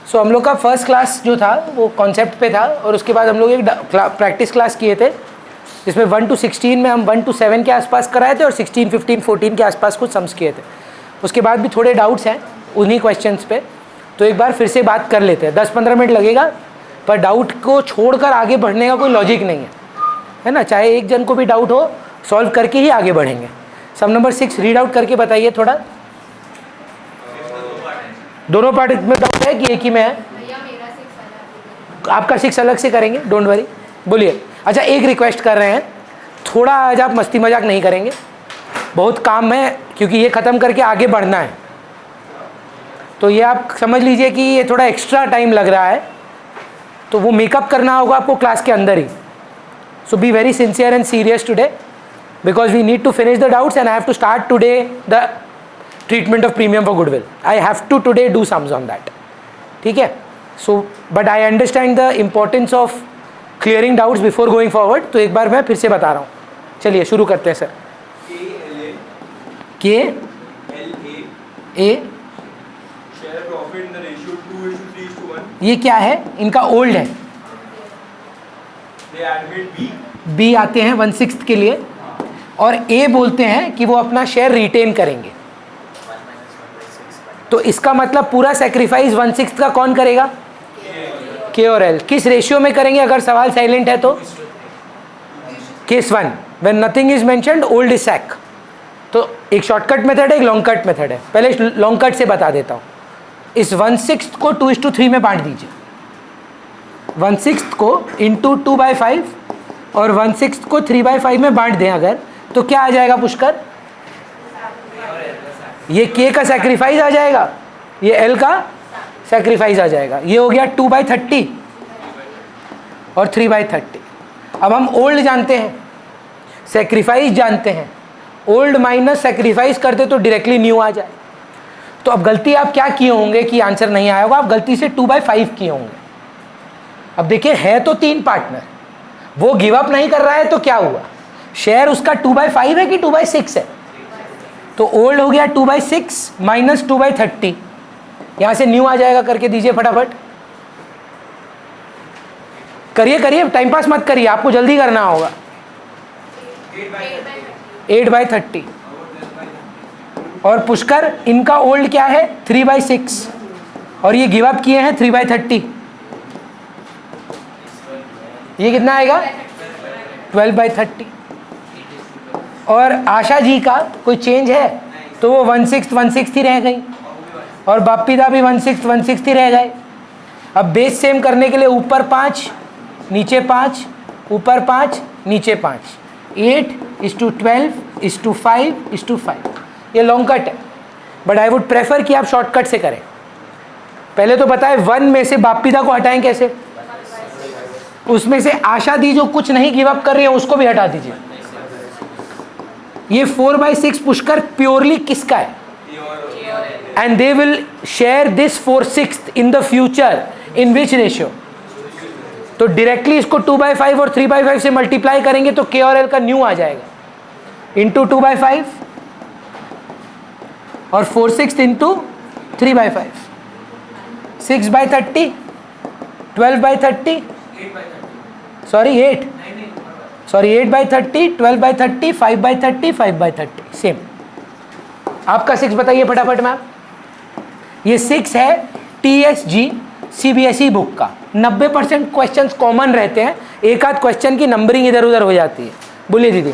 सो हम लोग का फर्स्ट क्लास जो था वो कॉन्सेप्ट पे था, और उसके बाद हम लोग एक प्रैक्टिस क्लास किए थे जिसमें 1 to 16 में हम 1 to 7 के आसपास कराए थे और 16, 15, 14 के आसपास कुछ सम्स किए थे। उसके बाद भी थोड़े डाउट्स हैं उन्हीं क्वेश्चंस पे, तो एक बार फिर से बात कर लेते हैं। 10-15 मिनट लगेगा, पर डाउट को छोड़कर आगे बढ़ने का कोई लॉजिक नहीं है ना। चाहे एक जन को भी डाउट हो, सॉल्व करके ही आगे बढ़ेंगे। सम नंबर 6 रीड आउट करके बताइए थोड़ा। दोनों पार्ट में डाउट है कि एक ही में है? आपका 6 अलग से करेंगे, डोंट वरी। बोलिए। अच्छा, एक रिक्वेस्ट कर रहे हैं, थोड़ा आज आप मस्ती मजाक नहीं करेंगे, बहुत काम है, क्योंकि ये ख़त्म करके आगे बढ़ना है। तो ये आप समझ लीजिए कि ये थोड़ा एक्स्ट्रा टाइम लग रहा है, तो वो मेकअप करना होगा आपको क्लास के अंदर ही। So be very sincere and serious today, because we need to finish the doubts and I have to start today the treatment of premium for goodwill. I have to today do sums on that, ठीक है। So but I understand the importance of clearing doubts before going forward, तो एक बार मैं फिर से बता रहा हूँ। चलिए शुरू करते हैं सर। के ए ये क्या है? इनका ओल्ड है, बी आते हैं 1/6 के लिए, और ए बोलते हैं कि वो अपना शेयर रिटेन करेंगे। तो इसका मतलब पूरा सेक्रीफाइस 1/6 का कौन करेगा? के और एल। किस रेशियो में करेंगे अगर सवाल साइलेंट है तो? Case 1 when nothing is mentioned old is sac. तो एक शॉर्टकट मेथड है, एक लॉन्ग कट मेथड है। पहले लॉन्ग कट से बता देता हूँ। इस 1/6 को 2:3 में बांट दीजिए। 1/6 को इंटू 2/5 और 1/6 को 3/5 में बांट दें अगर, तो क्या आ जाएगा पुष्कर? ये के का सेक्रीफाइस आ जाएगा, ये एल का सेक्रीफाइस आ जाएगा। ये हो गया 2/30 और 3/30। अब हम ओल्ड जानते हैं, सेक्रीफाइस जानते हैं। ओल्ड माइनस सेक्रीफाइस करते तो डायरेक्टली न्यू आ जाए। तो अब गलती आप क्या किए होंगे कि आंसर नहीं आया होगा? आप गलती से 2/5 किए होंगे। अब देखिए, है तो 3 पार्टनर, वो गिव अप नहीं कर रहा है, तो क्या हुआ? शेयर उसका 2/5 है कि 2/6 है? तो ओल्ड हो गया 2/6 माइनस 2/30। यहां से न्यू आ जाएगा, करके दीजिए फटाफट। करिए करिए, टाइम पास मत करिए, आपको जल्दी करना होगा। 8/30। और पुष्कर, इनका ओल्ड क्या है? 3/6, और ये गिव अप किए हैं 3/30। ये कितना आएगा? 12/30। और आशा जी का कोई चेंज है? तो वो 1/6 ही रह गई, और बापीदा भी 1/6 ही रह गए। अब बेस सेम करने के लिए ऊपर 5 नीचे 5, ऊपर 5 नीचे 5, 8:12:5:5। ये लॉन्ग कट है, बट आई वुड प्रेफर कि आप शॉर्टकट से करें। पहले तो बताएं 1 में से बापीदा को हटाएं कैसे? उसमें से आशा दी जो कुछ नहीं गिव अप कर रही है उसको भी हटा दीजिए। ये 4/6 पुष्कर प्योरली किसका है? And they will share this 4/6 in the future in which ratio? तो डायरेक्टली इसको 2/5 और 3/5 से मल्टीप्लाई करेंगे तो के और एल का न्यू आ जाएगा, इंटू 2/5 और 4/6 इंटू 3/5, 6/30, 12/30, सॉरी 8, सॉरी 8/30, 12/30, 5/30, 5/30, सेम। आपका 6 बताइए फटाफट मैम। ये 6 है TSG CBSE बुक का। 90% क्वेश्चंस कॉमन रहते हैं, एक आध क्वेश्चन की नंबरिंग इधर उधर हो जाती है। बोलिए दीदी।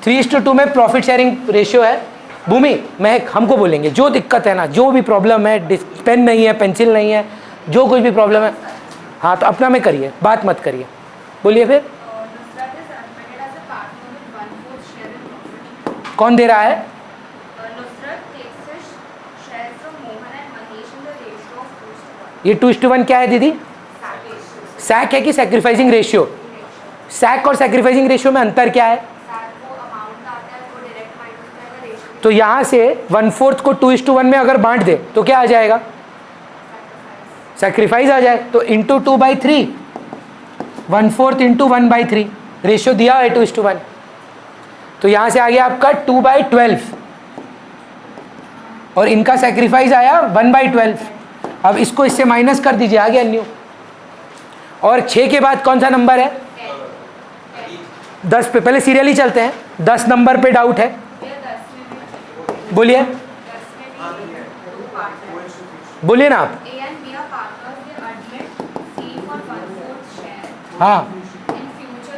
3:2 में प्रॉफिट शेयरिंग रेशियो है। भूमि, महक, हमको बोलेंगे जो दिक्कत है ना, जो भी प्रॉब्लम है, पेन नहीं है, पेंसिल नहीं है, जो कुछ भी प्रॉब्लम है, हाँ तो अपना में करिए, बात मत करिए। बोलिए फिर। कौन दे रहा है? ये 2:1 क्या है दीदी? सैक है कि सैक्रिफाइसिंग रेशियो? सैक और सैक्रिफाइसिंग रेशियो में अंतर क्या है? तो यहां से 1/4 को 2:1 में अगर बांट दे तो क्या आ जाएगा? सैक्रिफाइस आ जाए। तो इंटू 2/3, 1/4 इंटू 1/3, रेशियो दिया है 2:1। तो यहां से आ गया आपका 2/12। और इनका सेक्रीफाइस आया 1/12। अब इसको इससे माइनस कर दीजिए, आ गया न्यू। और 6 के बाद कौन सा नंबर है? 10 पे। पहले सीरियली चलते हैं। 10 नंबर पे डाउट है, बोलिए बोलिए ना आप। हाँ,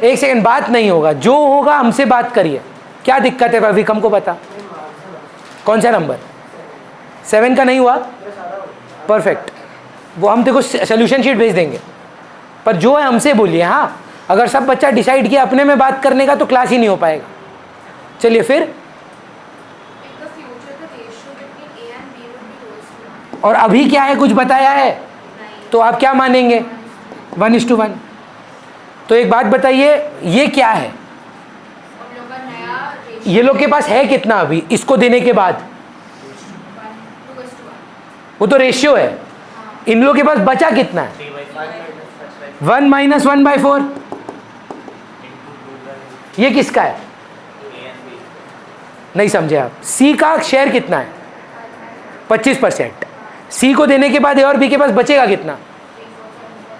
एक सेकंड, बात नहीं होगा, जो होगा हमसे बात करिए। क्या दिक्कत है विक्रम को बता, कौन सा नंबर? 7 का नहीं हुआ? परफेक्ट, वो हम देखो सोल्यूशन शीट भेज देंगे, पर जो है हमसे बोलिए। हाँ, अगर सब बच्चा डिसाइड किया अपने में बात करने का तो क्लास ही नहीं हो पाएगा। चलिए फिर, और अभी क्या है, कुछ बताया है तो आप क्या मानेंगे? 1:1। तो एक बात बताइए, ये क्या है? ये लोग के पास है कितना अभी इसको देने के बाद? वो तो रेशियो है। इन लोग के पास बचा कितना है? 1 - 1/4। ये किसका है? नहीं समझे आप। सी का शेयर कितना है? 25%। सी को देने के बाद ए और बी के पास बचेगा कितना?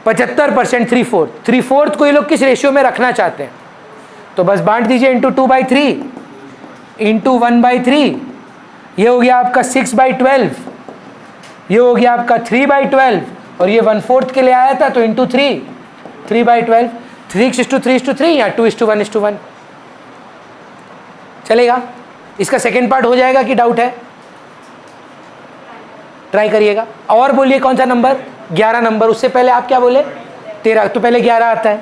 75%, 3/4 को ये लोग किस रेशियो में रखना चाहते हैं? तो बस बांट दीजिए, इंटू 2/3 इंटू 1/3। ये हो गया आपका 6/12, ये हो गया आपका 3/12, और ये 1/4 के लिए आया था तो इंटू 3/12। 3:3 या 2:1:1 चलेगा? इसका सेकेंड पार्ट हो जाएगा कि डाउट है? ट्राई करिएगा। और बोलिए कौन सा नंबर? 11 नंबर। उससे पहले आप क्या बोले? 13। तो पहले 11 आता है।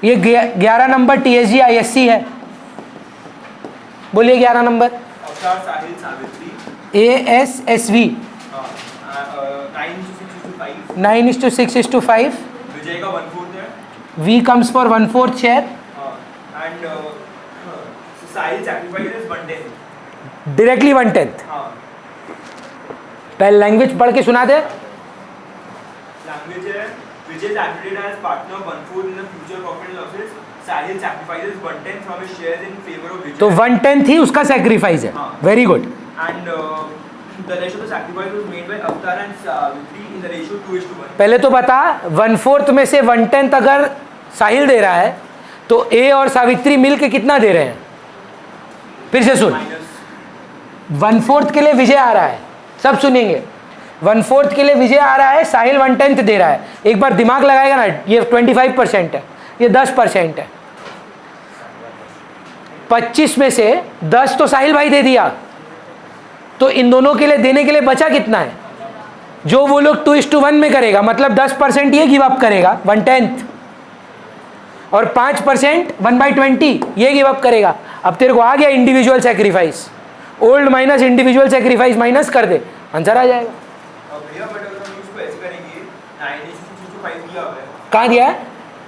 ये 11 नंबर TSG ISC है। बोलिए 11 नंबर। ASSV 9:6:5। विजय का 1/4 है। V comes for 1/4 share and Sahil sacrifices 1/10। Directly 1/10। पहले लैंग्वेज पढ़ के सुना दे। लैंग्वेज है, Vijay acted as partner 1/4 in the future profit and losses. Sahil sacrifices 1/10 from his shares in favour of Vijay. तो 1/10 ही उसका सैक्रिफाइस है। Very good. And the ratio of sacrifice was made by Avtar and Savitri in the ratio 2:1। पहले तो बता, 1/4 में से 1/10 अगर साहिल दे रहा है तो ए और सावित्री मिलके कितना दे रहे हैं? फिर से सुन। 1/4 के लिए विजय आ रहा है, सब सुनेंगे। 1/4 के लिए विजय आ रहा है, साहिल 1/10 दे रहा है। एक बार दिमाग लगाएगा ना, ये 25% है, ये 10% है। 25 में से 10 तो साहिल भाई दे दिया, तो इन दोनों के लिए देने के लिए बचा कितना है? जो वो लोग 2:1 में करेगा, मतलब 10% ये गिव अप करेगा 1/10, और 5% 1/20 ये गिव अप करेगा। अब तेरे को आ गया individual sacrifice, old minus individual sacrifice minus कर दे, आंसर आ जाएगा। भैया बट अगर हम इसको ऐसे करेंगे 9:6:5 दिया हुआ है। कहाँ दिया है?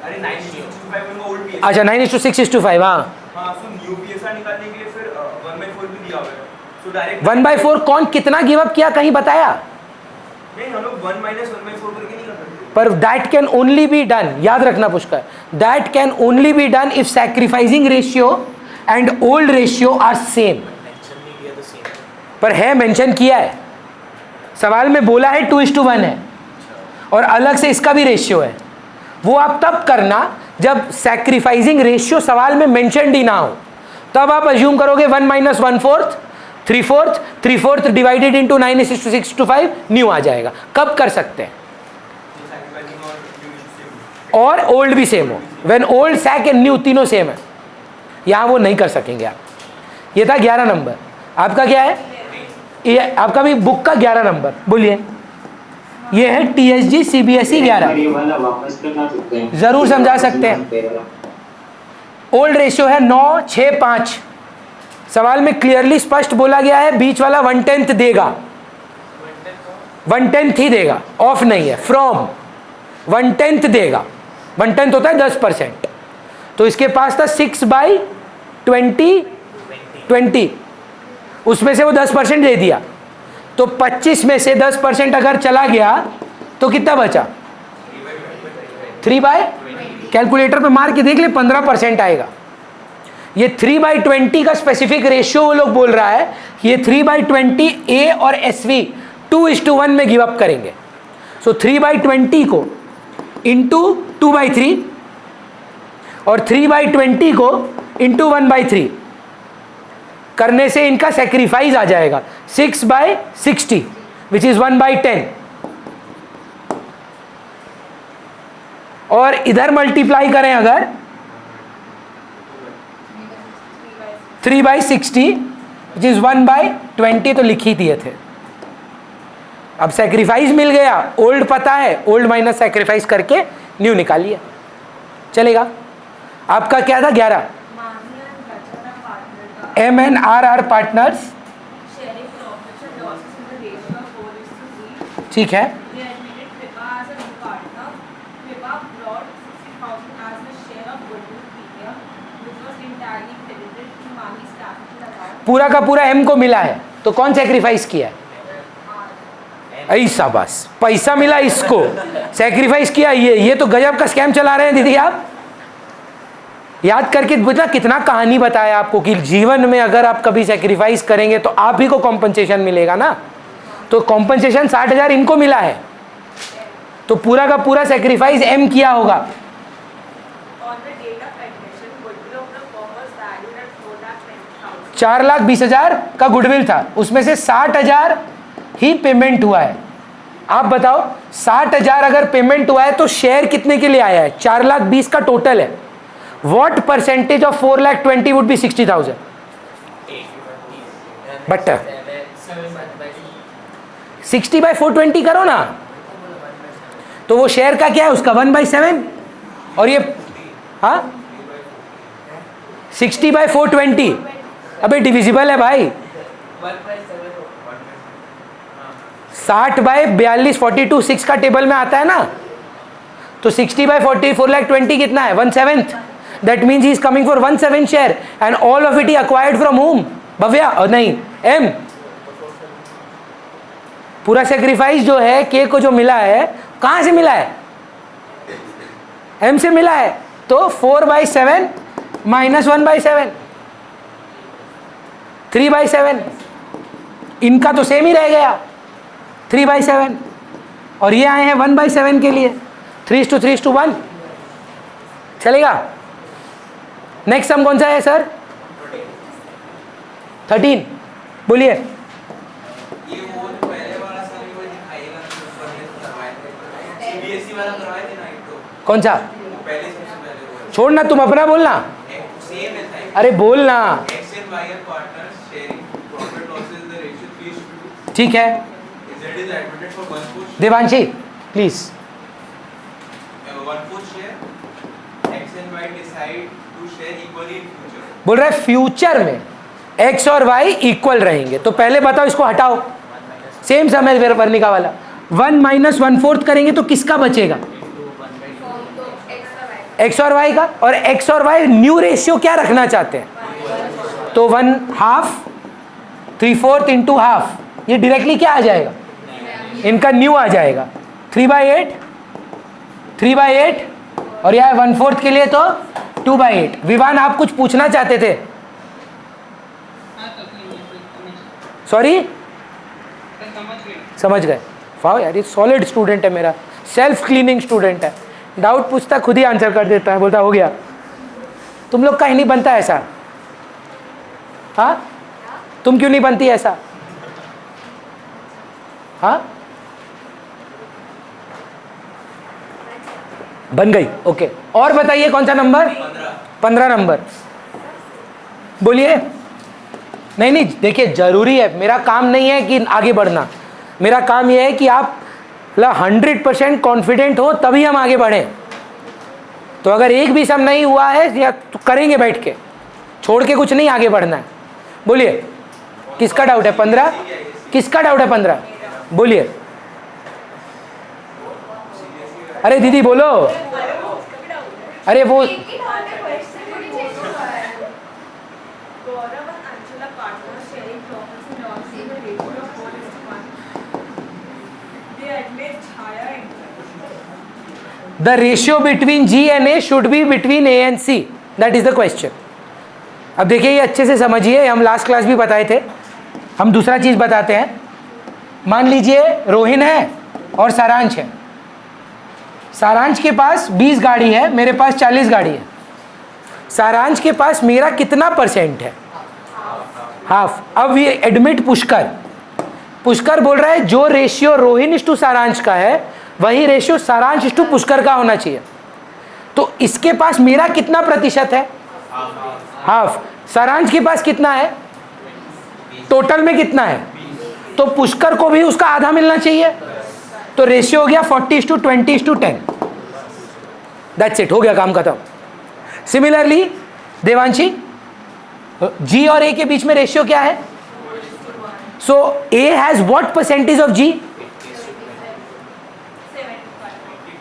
अरे 9:6:5 में ओल्ड पीएस। अच्छा 9:6:5। हाँ हाँ, सो न्यू पीएसआर निकालने के लिए फिर 1/4 भी दिया हुआ है। सो डायरेक्ट 1/4 कौन कितना गिव अप किया कहीं बताया? नहीं, हम लोग 1 - 1/4 करके नहीं कर सकते। पर that can only be done, याद रखना Pushkar, that can only be done if sacrificing ratio and old ratio are same. पर है, मेंशन किया है सवाल में, बोला है 2:1 है, और अलग से इसका भी रेशियो है। वो आप तब करना जब सैक्रिफाइसिंग रेशियो सवाल में मेंशनड ही ना हो, तब आप अज्यूम करोगे 1 - 1/4 3/4 डिवाइडेड इंटू 9:6:5 न्यू आ जाएगा। कब कर सकते हैं? और ओल्ड भी सेम हो, when old sac and new तीनों सेम है। यहां वो नहीं कर सकेंगे आप। ये था 11 नंबर। आपका क्या है? ये आपका भी बुक का 11 नंबर। बोलिए। ये है TSG CBSE 11। जरूर समझा सकते हैं। ओल्ड रेशियो है 9:6:5। सवाल में क्लियरली स्पष्ट बोला गया है, बीच वाला 1/10 देगा, 1/10 ही देगा, ऑफ नहीं है, फ्रॉम 1/10 देगा। 1/10 होता है 10%। तो इसके पास था 6/20, उसमें से वो 10% दे दिया, तो 25 में से 10% अगर चला गया तो कितना बचा? 3/, कैलकुलेटर पे मार के देख ले, 15% आएगा। ये 3/20 का स्पेसिफिक रेशियो वो लोग बोल रहा है, ये 3/20 ए और SV 2:1 में गिव अप करेंगे। सो 3/20 को इंटू 2/3 और 3/20 को इंटू 1/3 करने से इनका सेक्रीफाइस आ जाएगा 6/60 विच इज 1/10। और इधर मल्टीप्लाई करें अगर 3/60 विच इज 1/20 तो लिख ही दिए थे। अब सेक्रीफाइस मिल गया, ओल्ड पता है, ओल्ड माइनस सेक्रीफाइस करके न्यू निकालिए, चलेगा। आपका क्या था 11। MNRR पार्टनर्स, ठीक है। पूरा का पूरा M को मिला है तो कौन सेक्रीफाइस किया है? ऐसा बस पैसा मिला इसको, सेक्रीफाइस किया ये तो गजब का स्कैम चला रहे हैं दीदी आप। याद करके बुझा कितना कहानी बताया आपको कि जीवन में अगर आप कभी सेक्रीफाइस करेंगे तो आप ही को कॉम्पनसेशन मिलेगा ना। तो कॉम्पनसेशन 60,000 इनको मिला है, तो पूरा का पूरा सेक्रीफाइस M किया होगा। 4,20,000 का गुडविल था, उसमें से 60,000 ही पेमेंट हुआ है। आप बताओ 60,000 अगर पेमेंट हुआ है तो शेयर कितने के लिए आया है? 4,20,000 का टोटल है। What percentage of 4,20,000 would be 60,000? But 60/420 करो ना, तो वो शेयर का क्या है उसका 1/7 और ये 60/420 अबे डिविजिबल है भाई। 60/42 42 6 का टेबल में आता है ना, तो 60/40 4,20,000 कितना है? 1/7। That means he is coming for 1/7 share and all of it he acquired from home Bhavya और नहीं M। पूरा सेक्रीफाइस जो है के को जो मिला है कहां से मिला है? M से मिला है। तो 4/7 माइनस 1/7 3/7, इनका तो सेम ही रह गया 3/7 और ये आए हैं 1/7 के लिए 3:3:1 चलेगा। नेक्स्ट सम कौन सा है सर? 13 बोलिए। ये वो पहले वाला सम ही कोई दिखाएगा CBSE वाला करवाए थे ना एक तो। कौन सा? पहले सबसे पहले छोड़ना, तुम अपना बोलना। सेम है था। अरे बोलना। X and Y are partners sharing profit losses in the ratio 3:2। ठीक है Z is admitted for 1/4 Devanshi please. 1/4 share। X and Y decide to share equally in future। बोल रहा है फ्यूचर में X और Y इक्वल रहेंगे। तो पहले बताओ इसको हटाओ, सेम समय वर्णिका वाला 1 - 1/4 करेंगे तो किसका बचेगा? X और Y का। और X और Y न्यू रेशियो क्या रखना चाहते हैं? तो 1/2 3/4 इंटू हाफ, ये डायरेक्टली क्या आ जाएगा? इनका न्यू आ जाएगा 3/8 और यह 1/4 के लिए तो 2/8। विवान आप कुछ पूछना चाहते थे? सॉरी समझ गए। वाह यार ये सॉलिड स्टूडेंट है मेरा, सेल्फ क्लीनिंग स्टूडेंट है। डाउट पूछता खुद ही आंसर कर देता है, बोलता हो गया। तुम लोग का ही नहीं बनता ऐसा? हाँ तुम क्यों नहीं बनती ऐसा? हाँ बन गई, ओके। और बताइए कौन सा नंबर? 15 नंबर बोलिए। नहीं देखिए जरूरी है, मेरा काम नहीं है कि आगे बढ़ना, मेरा काम यह है कि आप 100% कॉन्फिडेंट हो तभी हम आगे बढ़ें। तो अगर एक भी सम नहीं हुआ है या तो करेंगे बैठ के, छोड़ के कुछ नहीं आगे बढ़ना है। बोलिए किसका डाउट है? 15 किसका डाउट है? 15 बोलिए। अरे दीदी बोलो। अरे वो the ratio between G and A should be between A and C, that is the question। अब देखिए ये अच्छे से समझिए, हम लास्ट क्लास भी बताए थे, हम दूसरा चीज़ बताते हैं। मान लीजिए रोहिन है और सारांश है। सारांश के पास 20 गाड़ी है, मेरे पास 40 गाड़ी है। सारांश के पास मेरा कितना % है? हाफ। अब ये एडमिट पुष्कर, पुष्कर बोल रहा है जो रेशियो रोहिन इस टू सारांश का है वही रेशियो सारांश इस टू पुष्कर का होना चाहिए। तो इसके पास मेरा कितना % है? हाफ। सारांश के पास कितना है? टोटल में कितना है? तो पुष्कर को भी उसका आधा मिलना चाहिए। तो रेशियो हो गया 40:20:10। दैट्स इट, हो गया काम खत्म। सिमिलरली देवांशी, जी और ए के बीच में रेशियो क्या है? So A has what % of G?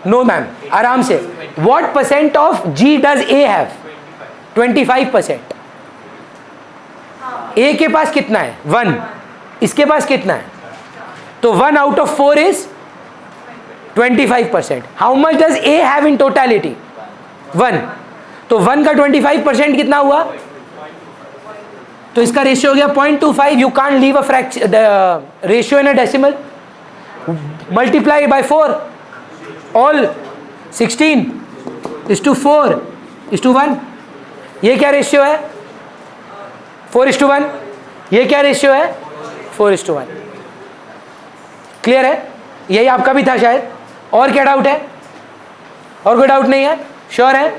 No ma'am, आराम से, what % of G does A have? 25%। A के पास कितना है? 1। इसके पास कितना है? तो 1 out of 4 is 25%। How much does A have in totality? 1। तो 1 का 25% कितना हुआ? तो इसका रेशियो हो गया 0.25। You can't leave a fraction ratio in a decimal. Multiply by 4, all 16:4:1। ये क्या रेशियो है? 4:1। ये क्या रेशियो है? 4:1। क्लियर है? यही आपका भी था शायद। और क्या डाउट है? और कोई डाउट नहीं है? श्योर है?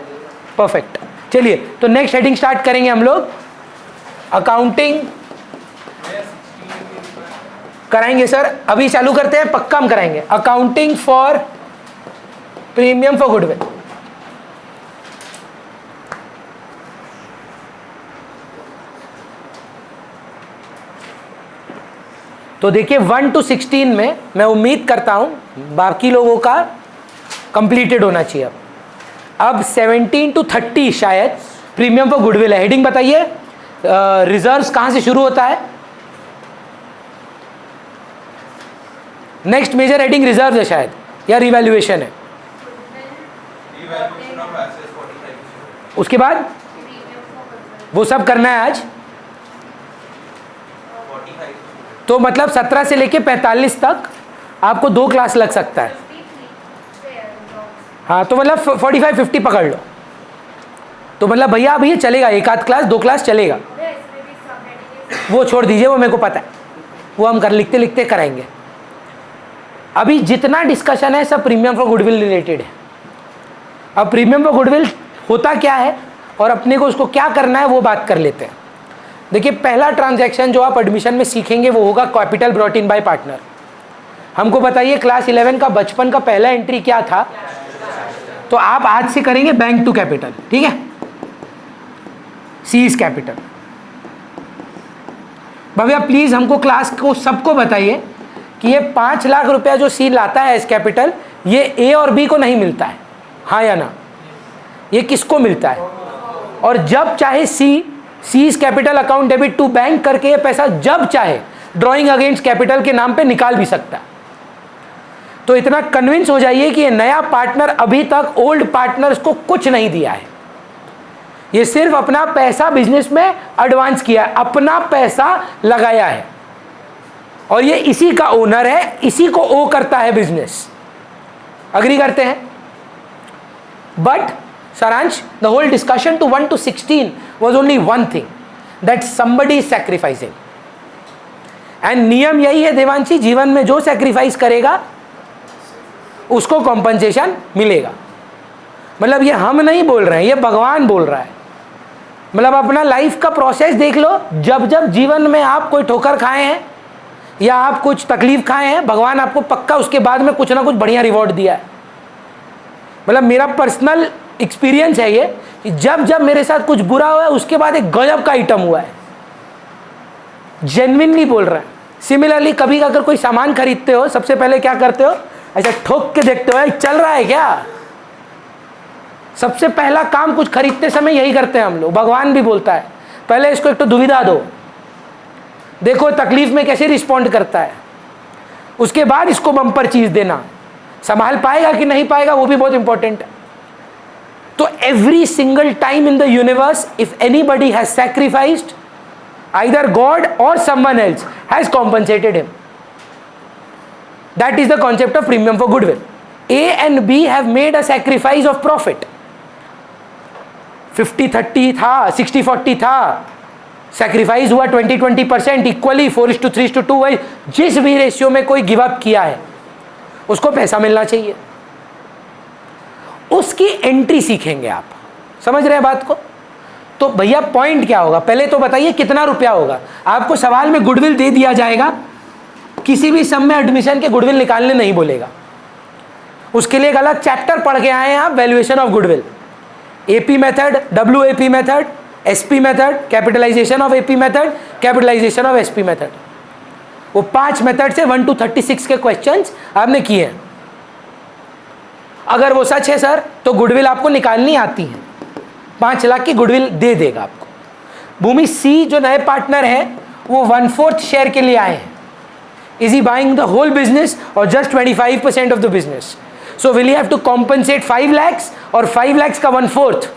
परफेक्ट। चलिए तो नेक्स्ट हेडिंग स्टार्ट करेंगे हम लोग। अकाउंटिंग कराएंगे सर, अभी चालू करते हैं, पक्का हम कराएंगे। Accounting for premium for goodwill. तो देखिए 1 to 16 में मैं उम्मीद करता हूं बाकी लोगों का कंप्लीटेड होना चाहिए। अब 17 to 30 शायद प्रीमियम फॉर गुडविल है। हेडिंग बताइए, रिजर्व्स कहां से शुरू होता है? नेक्स्ट मेजर हेडिंग रिजर्व है शायद, या रिवैल्यूएशन है? उसके बाद वो सब करना है आज। तो मतलब 17 से लेके 45 तक आपको 2 क्लास लग सकता है। हाँ, तो मतलब 45-50 पकड़ लो। तो मतलब भैया अब ये चलेगा, 1 आध क्लास 2 क्लास चलेगा। वो छोड़ दीजिए, वो मेरे को पता है, वो हम कर लिखते लिखते कराएंगे। अभी जितना डिस्कशन है सब प्रीमियम फॉर गुडविल रिलेटेड है। अब प्रीमियम फॉर गुडविल होता क्या है और अपने को उसको क्या करना है वो बात कर लेते हैं। देखिए पहला ट्रांजैक्शन जो आप एडमिशन में सीखेंगे वो होगा capital brought in by partner. हमको बताइए क्लास 11 का बचपन का पहला एंट्री क्या था? तो आप आज से करेंगे बैंक टू कैपिटल, ठीक है? सी इज कैपिटल। भैया प्लीज हमको क्लास को सबको बताइए कि ये 5 लाख रुपया जो सी लाता है एज कैपिटल, ये ए और बी को नहीं मिलता है, हाँ या ना? ये किसको मिलता है? और जब चाहे C's capital account debit to bank करके ये पैसा जब चाहे ड्रॉइंग अगेंस्ट कैपिटल के नाम पे निकाल भी सकता है। तो इतना कन्विंस हो जाइए कि ये नया पार्टनर अभी तक ओल्ड पार्टनर्स को कुछ नहीं दिया है। ये सिर्फ अपना पैसा बिजनेस में एडवांस किया है, अपना पैसा लगाया है और ये इसी का ओनर है, इसी को ओ करता है बिजनेस। अग्री करते हैं? But Saransh, the whole discussion to 1 to 16 was only one thing, that somebody is sacrificing. And नियम यही है देवांशी, जीवन में जो सैक्रिफाइस करेगा उसको कॉम्पनसेशन मिलेगा। मतलब ये हम नहीं बोल रहे हैं, ये भगवान बोल रहा है। मतलब अपना लाइफ का प्रोसेस देख लो, जब जब जीवन में आप कोई ठोकर खाए हैं या आप कुछ तकलीफ खाए हैं, भगवान आपको पक्का उसके बाद में कुछ ना कुछ बढ़िया रिवॉर्ड दिया है। मतलब मेरा पर्सनल एक्सपीरियंस है ये कि जब जब मेरे साथ कुछ बुरा हुआ है उसके बाद एक गजब का आइटम हुआ है। जेन्युइनली बोल रहा है। सिमिलरली कभी अगर कोई सामान खरीदते हो, सबसे पहले क्या करते हो? ऐसा ठोक के देखते हो चल रहा है क्या। सबसे पहला काम कुछ खरीदते समय यही करते हैं हम लोग। भगवान भी बोलता है पहले इसको एक तो दुविधा दो, देखो तकलीफ में कैसे रिस्पॉन्ड करता है, उसके बाद इसको बम्पर चीज देना। संभाल पाएगा कि नहीं पाएगा वो भी बहुत इंपॉर्टेंट है। तो every single time in the universe if anybody has sacrificed, either God or someone else has compensated him. That is the concept of premium for goodwill. A and B have made a sacrifice of profit. 50-30 था, 60-40 था, sacrifice हुआ 20-20% equally, 4:3:2 है। जिस भी ratio में कोई give up किया है उसको पैसा मिलना चाहिए। उसकी एंट्री सीखेंगे आप, समझ रहे हैं बात को? तो भैया पॉइंट क्या होगा, पहले तो बताइए कितना रुपया होगा। आपको सवाल में गुडविल दे दिया जाएगा, किसी भी सम में एडमिशन के गुडविल निकालने नहीं बोलेगा, उसके लिए एक अलग चैप्टर पढ़ के आए हैं आप, valuation of goodwill, AP method, WAP method, SP method, capitalisation of AP method, capitalisation of SP method. वो 5 मेथड से 1 to 36 के क्वेश्चंस आपने किए हैं। अगर वो सच है सर तो गुडविल आपको निकालनी आती है, 5 लाख की गुडविल दे देगा आपको। भूमि सी जो नए पार्टनर है वो 1/4 शेयर के लिए आए हैं। Is he buying the whole business or just 25% of the business? So will you have to compensate 5 lakhs और 5 lakhs का 1/4?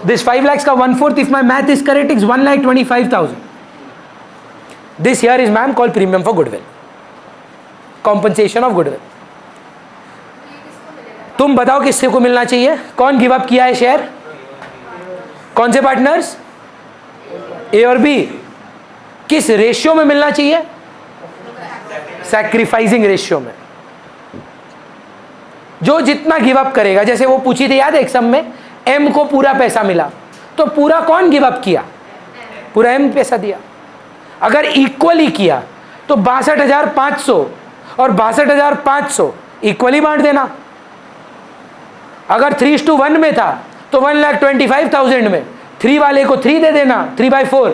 दिस 5 lakhs का 1/4 if my math is correct is 1,25,000। This here is ma'am called premium for goodwill, compensation of goodwill. तुम बताओ किससे को मिलना चाहिए, कौन गिव अप किया है शेयर, कौन से पार्टनर्स, ए और बी? किस रेशियो में मिलना चाहिए? सैक्रिफाइसिंग रेशियो में। जो जितना गिव अप करेगा, जैसे वो पूछी थी याद है एक सम में, एम को पूरा पैसा मिला, तो पूरा कौन गिव अप किया? पूरा एम पैसा दिया। अगर इक्वली किया तो 62,500 और 62,500 इक्वली बांट देना। अगर 3:1 में था तो 1,25,000 में 3 वाले को 3 दे देना, 3/4,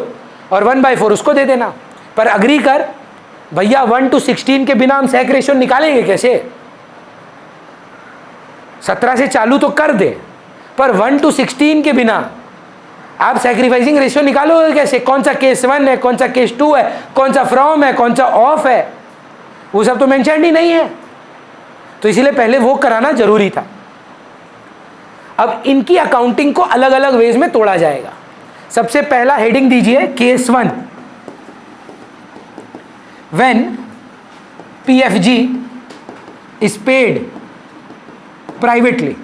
और 1/4 उसको दे देना। पर अग्री कर भैया, 1 to 16 के बिना हम सैक रेशियो निकालेंगे कैसे? 17 से चालू तो कर दे, पर 1 to 16 के बिना आप सैक्रिफाइसिंग रेशियो निकालोगे कैसे? कौन सा केस 1 है, कौन सा केस 2 है, कौन सा फ्रॉम है, कौन सा ऑफ है, वो सब तो मेंशन ही नहीं है। तो इसीलिए पहले वो कराना जरूरी था। अब इनकी अकाउंटिंग को अलग अलग वेज में तोड़ा जाएगा। सबसे पहला हेडिंग दीजिए case 1, when PFG is paid privately.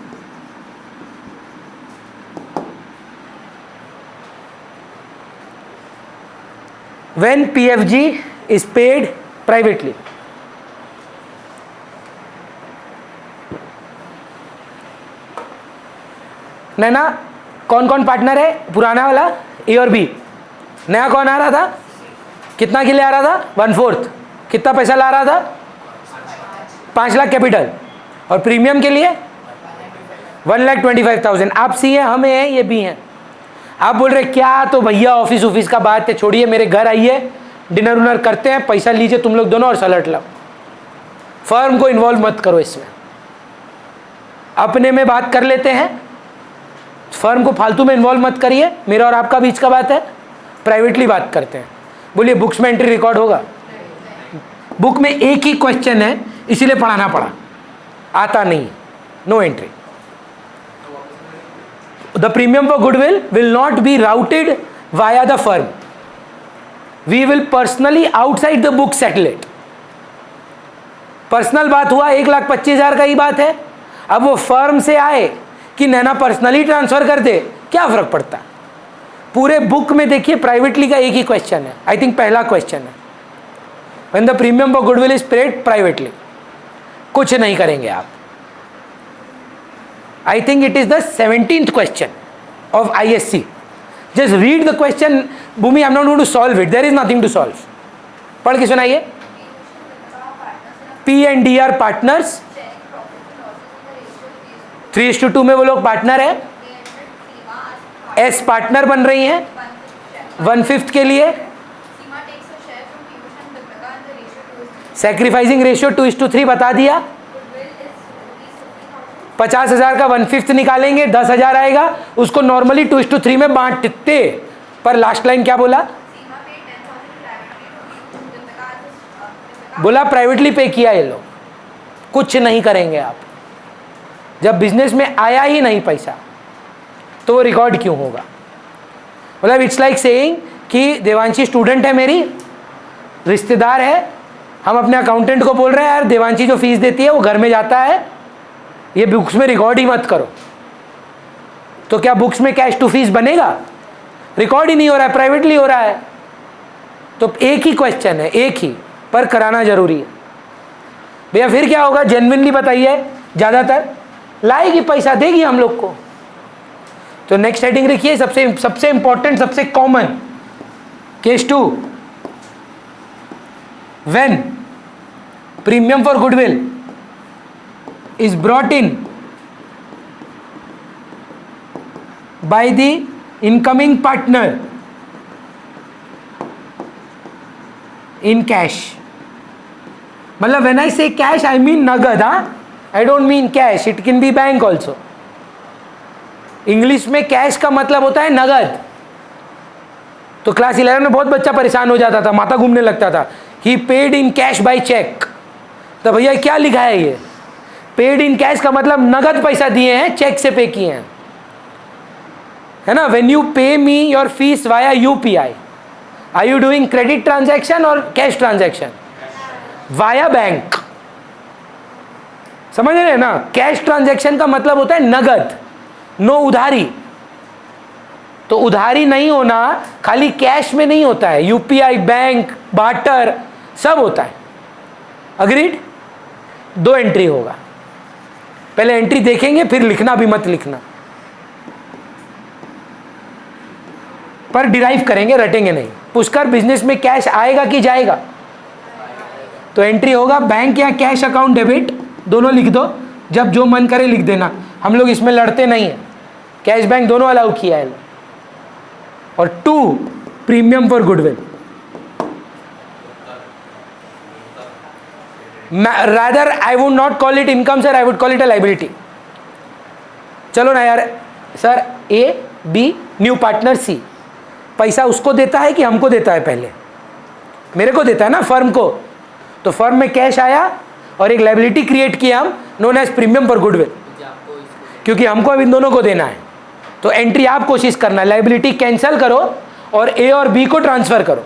When PFG is paid privately, नैना कौन कौन पार्टनर है? पुराना वाला ए और बी। नया कौन आ रहा था? कितना के लिए आ रहा था? 1/4। कितना पैसा ला रहा था? 5 लाख कैपिटल। और प्रीमियम के लिए 1,25,000। आप सी हैं, हम हैं, ये भी हैं। आप बोल रहे क्या? तो भैया ऑफिस का बात है, छोड़िए, मेरे घर आइए, डिनर उनर करते हैं, पैसा लीजिए तुम लोग दोनों और सलट लो। फर्म को इन्वॉल्व मत करो इसमें, अपने में बात कर लेते हैं, फर्म को फालतू में इन्वॉल्व मत करिए। मेरा और आपका बीच का बात है, प्राइवेटली बात करते हैं। बोलिए बुक्स में एंट्री रिकॉर्ड होगा? बुक में एक ही क्वेश्चन है, इसीलिए पढ़ाना पड़ा, आता नहीं, no entry. The premium for goodwill will not be routed via the firm. We will personally outside the book settle it. Personal बात हुआ, 1,25,000 का ही बात है। अब वो फर्म से आए कि नैना पर्सनली ट्रांसफर कर दे, क्या फर्क पड़ता? पूरे बुक में देखिए प्राइवेटली का एक ही क्वेश्चन है, आई थिंक पहला क्वेश्चन है, when the premium for goodwill is paid privately। कुछ नहीं करेंगे आप। I think it is the 17th question of ISC. Just read the question. Bhumi, I'm not going to solve it. There is nothing to solve. पढ़ के सुनाइए। P and D are partners. 3:2 में वो लोग पार्टनर है। S partner बन रही हैं 1/5 के लिए। सैक्रिफाइसिंग रेशियो 2:3 बता दिया। 50,000 का 1/5 निकालेंगे, 10,000 आएगा, उसको नॉर्मली 2:3 में बांटते। पर लास्ट लाइन क्या बोला? बोला प्राइवेटली पे किया ये लोग, कुछ नहीं करेंगे आप। जब बिजनेस में आया ही नहीं पैसा तो वो रिकॉर्ड क्यों होगा? मतलब इट्स लाइक सेइंग कि देवांशी स्टूडेंट है, मेरी रिश्तेदार है, हम अपने अकाउंटेंट को बोल रहे हैं यार देवांशी जो फीस देती है वो घर में जाता है, ये बुक्स में रिकॉर्ड ही मत करो। तो क्या बुक्स में कैश टू फीस बनेगा? रिकॉर्ड ही नहीं हो रहा है, प्राइवेटली हो रहा है। तो एक ही क्वेश्चन है, एक ही, पर कराना जरूरी है भैया। फिर क्या होगा जेन्युइनली बताइए? ज़्यादातर लाएगी, पैसा देगी हम लोग को। तो नेक्स्ट हेडिंग लिखिए, सबसे इंपॉर्टेंट, सबसे common, case 2, when premium for goodwill is brought in by the incoming partner in cash. मतलब when I say cash I mean नगद, I don't mean cash, it can be bank also. English में cash का मतलब होता है नगद। तो class 11 में बहुत बच्चा परेशान हो जाता था, माथा घूमने लगता था। He paid in cash by cheque. तो भैया क्या लिखा है ये? पेड इन कैश का मतलब नगद पैसा दिए हैं, चेक से पे किए हैं, है ना। व्हेन यू पे me your fees via UPI, Are you doing credit transaction or cash transaction? Via bank. समझ रहे हैं ना? कैश ट्रांजैक्शन का मतलब होता है नगद, नो उधारी। तो उधारी नहीं होना खाली कैश में नहीं होता है, यूपीआई, बैंक, बार्टर सब होता है। अग्रीड? 2 एंट्री होगा। पहले एंट्री देखेंगे, फिर लिखना भी मत लिखना, पर डिराइव करेंगे, रटेंगे नहीं। पुष्कर बिजनेस में कैश आएगा कि जाएगा? तो एंट्री होगा बैंक या कैश अकाउंट डेबिट, दोनों लिख दो, जब जो मन करे लिख देना। हम लोग इसमें लड़ते नहीं है, कैश बैंक दोनों अलाउ किया है। और 2 premium for goodwill, rather I would not call it income sir, I would call it a liability. चलो ना यार sir, A B new partner C, पैसा उसको देता है कि हमको देता है? पहले मेरे को देता है ना, फर्म को। तो फर्म में कैश आया और एक लायबिलिटी क्रिएट किया हम, known as premium for goodwill, क्योंकि हमको अब इन दोनों को देना है। तो एंट्री आप कोशिश करना, लायबिलिटी कैंसिल करो और ए और बी को ट्रांसफर करो।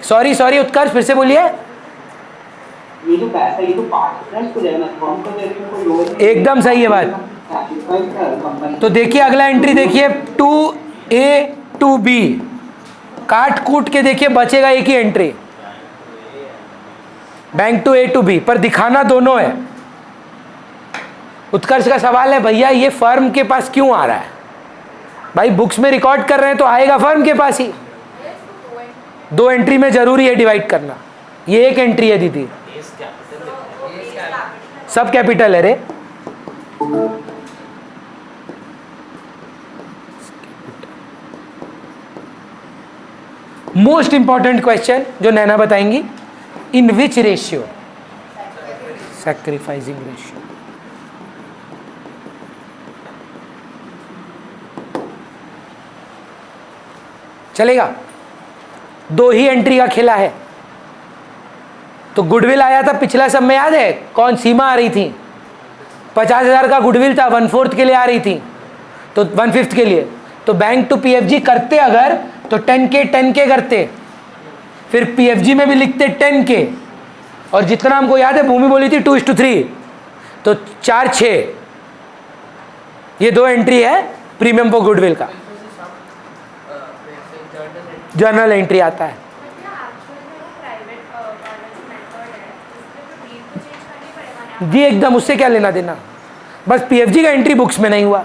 सॉरी उत्कर्ष, फिर से बोलिए। ये जो पैसा, ये तो पार्टनर्स को देना, फर्म को देना, एकदम सही है बात। तो देखिए अगला एंट्री देखिए, 2A to B, काट कूट के देखिए बचेगा एक ही entry, bank to A to B, पर दिखाना दोनों है। उत्कर्ष का सवाल है भैया ये फर्म के पास क्यों आ रहा है? भाई बुक्स में रिकॉर्ड कर रहे हैं तो आएगा फर्म के पास ही। 2 एंट्री में जरूरी है डिवाइड करना। ये एक एंट्री है दीदी, सब कैपिटल है रे। मोस्ट इंपॉर्टेंट क्वेश्चन जो नैना बताएंगी, इन विच रेशियो? Sacrificing ratio. चलेगा? 2 ही एंट्री का खेला है। तो गुडविल आया था पिछला सब में, याद है कौन? सीमा आ रही थी, 50,000 का गुडविल था, 1/4 के लिए आ रही थी, तो 1/5 के लिए। तो बैंक टू पीएफजी करते अगर तो 10K करते, फिर पीएफजी में भी लिखते 10K, और जितना हमको याद है भूमि बोली थी 2:3, तो 4/6। ये 2 एंट्री है प्रीमियम फॉर गुडविल का। जर्नल एंट्री आता है। जी एकदम, उससे क्या लेना देना, बस पीएफजी का एंट्री बुक्स में नहीं हुआ,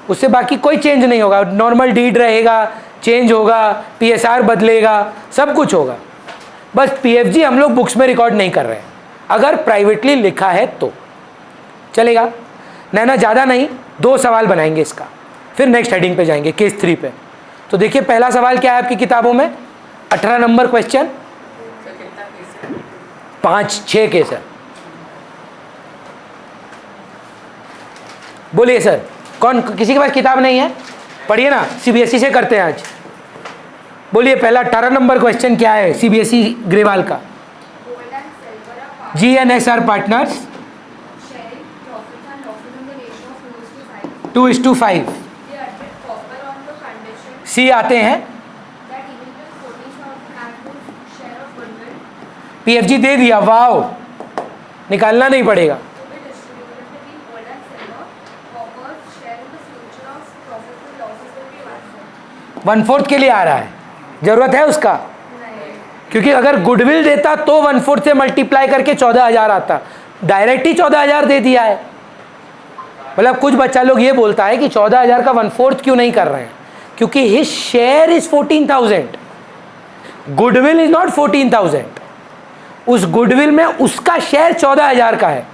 उससे बाकी कोई चेंज नहीं होगा। नॉर्मल डीड रहेगा, चेंज होगा, पीएसआर बदलेगा, सब कुछ होगा, बस पीएफजी हम लोग बुक्स में रिकॉर्ड नहीं कर रहे हैं। अगर प्राइवेटली लिखा है तो चलेगा। नैना ज़्यादा नहीं, 2 सवाल बनाएंगे इसका, फिर नेक्स्ट हेडिंग पे जाएंगे, केस 3 पे। तो देखिए पहला सवाल क्या है आपकी किताबों में, 18 नंबर क्वेश्चन, 5-6 केस है। बोलिए सर, कौन, किसी के पास किताब नहीं है? पढ़िए ना, सीबीएसई से करते हैं आज। बोलिए पहला 18 नंबर क्वेश्चन क्या है सीबीएसई ग्रेवाल का? Gold and silver are GNSR partners sharing profits and losses in the ratio of 2:5. 2:5 They admit copper on the condition सी आते हैं, that even with 40,000 active share of goodwill PFG दे दिया, wow, निकालना नहीं पड़ेगा। to be distributed between gold and silver, copper's share in the future of profits and losses will be 1/4. 1/4 के लिए आ रहा है, जरूरत है उसका, नहीं, क्योंकि अगर गुडविल देता तो 1/4 से मल्टीप्लाई करके 14,000 आता, डायरेक्ट ही 14,000 दे दिया है। मतलब कुछ बच्चा लोग ये बोलता है कि 14,000 का 1/4 क्यों नहीं कर रहे हैं, क्योंकि his share is 14,000, goodwill is not 14,000, उस गुडविल में उसका शेयर 14,000 का है,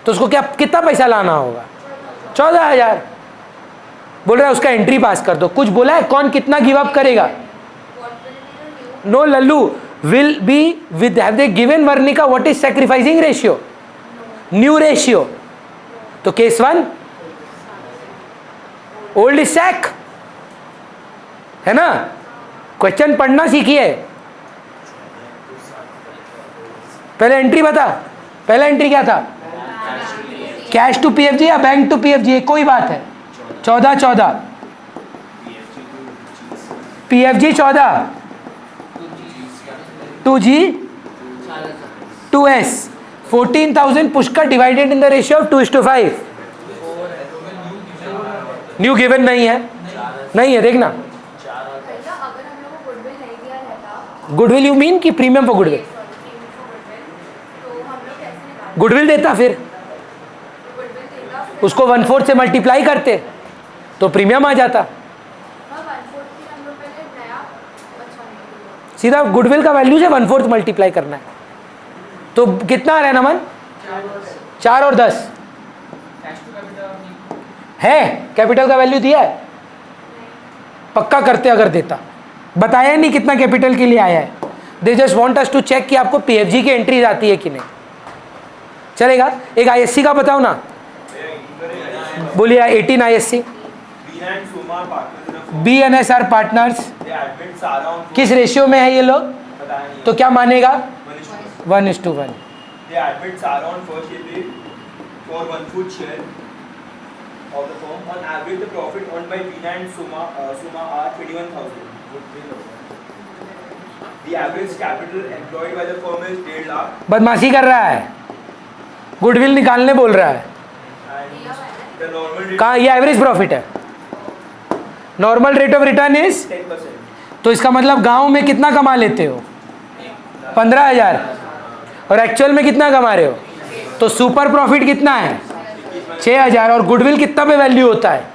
तो उसको क्या कितना पैसा लाना होगा? 14,000। बोल रहा है उसका एंट्री पास कर दो। कुछ बोला है कौन कितना गिव अप करेगा? what will be the new no लल्लू, will be with have they given Varnika what is sacrificing ratio? New ratio. तो केस 1 ओल्ड इज सैक, है ना? क्वेश्चन पढ़ना सीखिए। पहले एंट्री बता, पहला एंट्री क्या था? कैश टू पीएफजी या बैंक टू पीएफजी, कोई बात है। 14 PFG 14, 2G 2S 14,000 Pushkar divided in the ratio of 2:5। New given नहीं है, नहीं है, देखना। भैया अगर हम लोग को गुडविल नहीं दिया रहता, गुडविल यू मीन कि प्रीमियम फॉर गुडविल? तो हम लोग कैसे निकालते? गुडविल देता, फिर गुडविल देगा फिर उसको 1/4 से मल्टीप्लाई करते तो प्रीमियम आ जाता। 1/4 की हम लोग पहले नया अच्छा नहीं सीधा गुडविल का वैल्यू से 1/4 मल्टीप्लाई करना है, तो कितना आ रहा है नमन? 4 और 10 है। कैपिटल का वैल्यू दिया है? पक्का करते अगर देता, बताया नहीं कितना कैपिटल के लिए आया है। They just want us to check कि आपको पीएफजी की एंट्रीज आती है कि नहीं। चलेगा? एक आईएससी का बताओ ना, बोलिए 18 आईएससी। बीएनएसआर पार्टनर्स किस रेशियो में है ये लोग? तो क्या मानेगा? 1:1। They admit Sarah on 1st April for 1/4 share of the firm. On average, the profit earned by Veena and Suma are 21,000. The average capital employed by the firm is 1.5 lakh. बदमाशी कर रहा है, गुडविल निकालने बोल रहा है। And the normal rate कहाँ? ये एवरेज प्रॉफिट है। Normal rate of return is, 10%. तो इसका मतलब गांव में कितना कमा लेते हो? 15,000, और एक्चुअल में कितना कमा रहे हो? तो सुपर प्रॉफिट कितना है? 6,000। और गुडविल कितना पे वैल्यू होता है?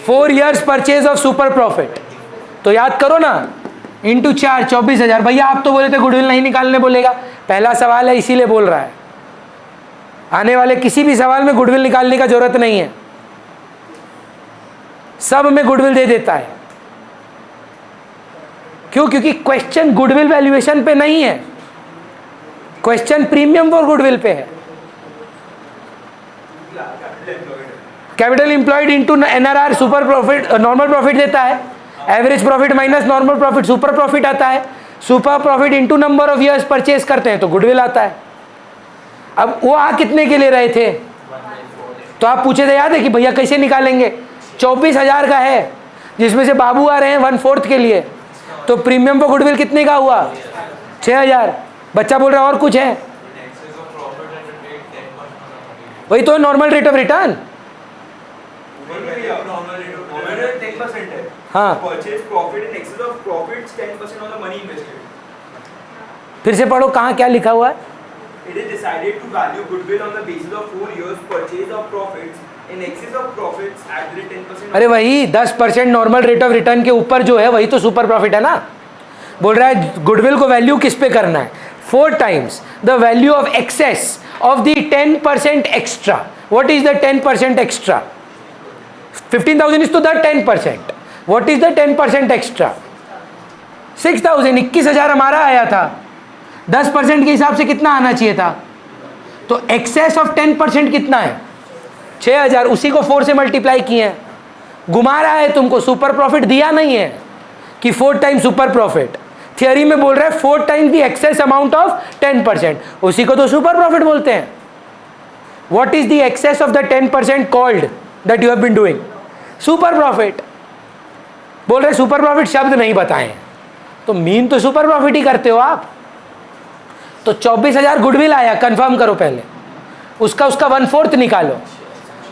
4 years purchase of super profit. तो याद करो ना, इंटू 4 24,000। भैया आप तो बोले थे गुडविल नहीं निकालने बोलेगा, पहला सवाल है इसीलिए बोल रहा है। आने वाले किसी भी सवाल में गुडविल निकालने का जरूरत नहीं है, सब में गुडविल दे देता है। क्यों? क्योंकि क्वेश्चन गुडविल वैल्यूएशन पे नहीं है, क्वेश्चन प्रीमियम फॉर गुडविल पे है। Capital employed into NRR super profit, normal profit देता है, average profit minus normal profit super profit आता है, super profit into number of years purchase करते हैं तो गुडविल आता है। अब वो आ कितने के लिए रहे थे? तो आप पूछे थे, याद है कि भैया कैसे निकालेंगे? 24,000 का है, जिसमें से बाबू आ रहे हैं 1/4 के लिए, तो प्रीमियम पर गुडविल कितने का हुआ? 6,000। बच्चा बोल रहा है और कुछ है? वही तो normal rate of return. Normal rate 10% है. हाँ, Purchase profit in excess of profits 10% of the money invested. फिर से पढ़ो, कहाँ क्या लिखा हुआ है? It is decided to value goodwill on the basis of 4 years purchase of profits in excess of profits at the rate 10%. अरे वही 10% नॉर्मल रेट ऑफ रिटर्न के ऊपर जो है वही तो सुपर प्रॉफिट है ना। बोल रहा है गुडविल को वैल्यू किस पे करना है? 4 times the value of excess of the 10% extra. What is the 10% extra? 15,000 is तो the 10%। What is the 10% extra? 6,000। 21,000 हमारा आया था, 10% के हिसाब से कितना आना चाहिए था? तो एक्सेस ऑफ 10% कितना है? 6,000। उसी को 4 से मल्टीप्लाई किए हैं। घुमा रहा है तुमको, सुपर प्रॉफिट दिया नहीं है, कि 4 टाइम्स सुपर प्रॉफिट, थियरी में बोल रहा है 4 times the excess amount of 10%, उसी को तो सुपर प्रॉफिट बोलते हैं। What is the excess of the 10% called that you have been doing? Super profit. बोल रहे सुपर प्रॉफिट शब्द नहीं बताएं, तो मीन तो सुपर प्रॉफिट ही करते हो आप। तो 24,000 गुडविल आया, कंफर्म करो पहले, उसका 1/4 निकालो,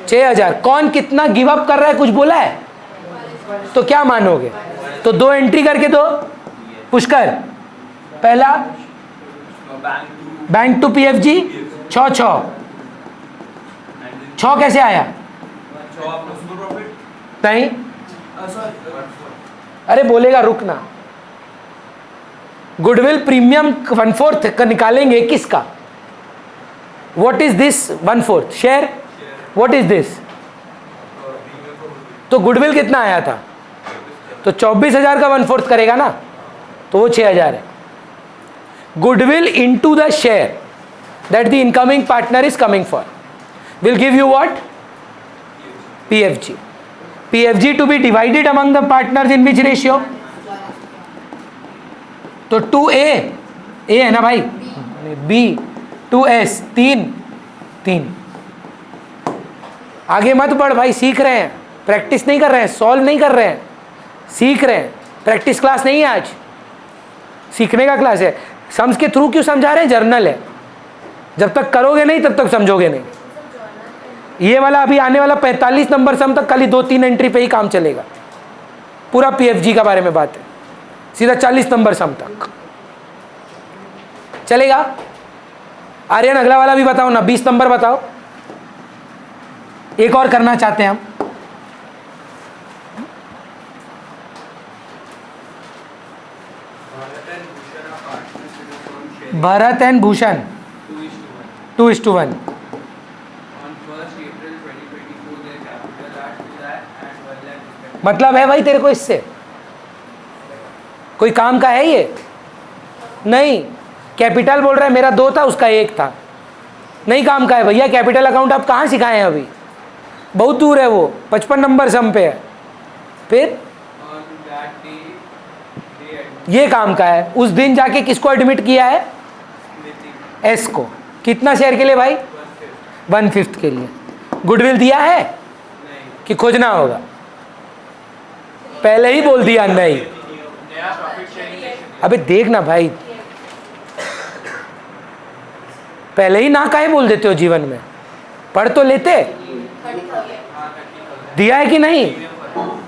6,000। कौन कितना गिव अप कर रहा है, कुछ बोला है तो क्या मानोगे? तो 2 एंट्री करके दो पुष्कर। पहला बैंक टू पीएफजी 6 कैसे आया? नहीं, अरे बोलेगा रुकना। गुडविल प्रीमियम 1/4 का निकालेंगे, किसका? What is this 1/4? Share. What is this? तो गुडविल कितना आया था? तो 24,000 का 1/4 करेगा ना, तो वो 6,000 है। Goodwill into the share that the incoming partner is coming for will give you what? PFG. PFG to be divided among the partners in which ratio? तो 2A, ए है ना भाई, B 2S 3। आगे मत बढ़ भाई, सीख रहे हैं, प्रैक्टिस नहीं कर रहे हैं, सॉल्व नहीं कर रहे हैं, सीख रहे हैं। प्रैक्टिस क्लास नहीं है आज, सीखने का क्लास है। सम्स के थ्रू क्यों समझा रहे हैं? जर्नल है, जब तक करोगे नहीं तब तक समझोगे नहीं। ये वाला अभी आने वाला 45 नंबर सम तक खाली 2-3 एंट्री पे ही काम चलेगा, पूरा पीएफजी का बारे में बात है, सीधा 40 नंबर सम तक चलेगा। आर्यन अगला वाला भी बताओ ना, 20 नंबर बताओ। एक और करना चाहते हैं हम। भरत एंड भूषण 2:1। मतलब है भाई तेरे को इससे कोई काम का है ये? नहीं। कैपिटल बोल रहा है मेरा 2 था, उसका 1 था, नहीं काम का है भैया। कैपिटल अकाउंट आप कहाँ सिखाए हैं? अभी बहुत दूर है वो, 55 नंबर सम पे है। फिर ये काम का है। उस दिन जाके किसको एडमिट किया है? एस को। कितना शेयर के लिए भाई? 1/5 के लिए। गुडविल दिया है कि खोजना होगा? पहले ही बोल दिया नहीं। अबे देखना भाई, पहले ही ना काहे बोल देते हो जीवन में? पढ़ तो लेते। दिया है कि नहीं?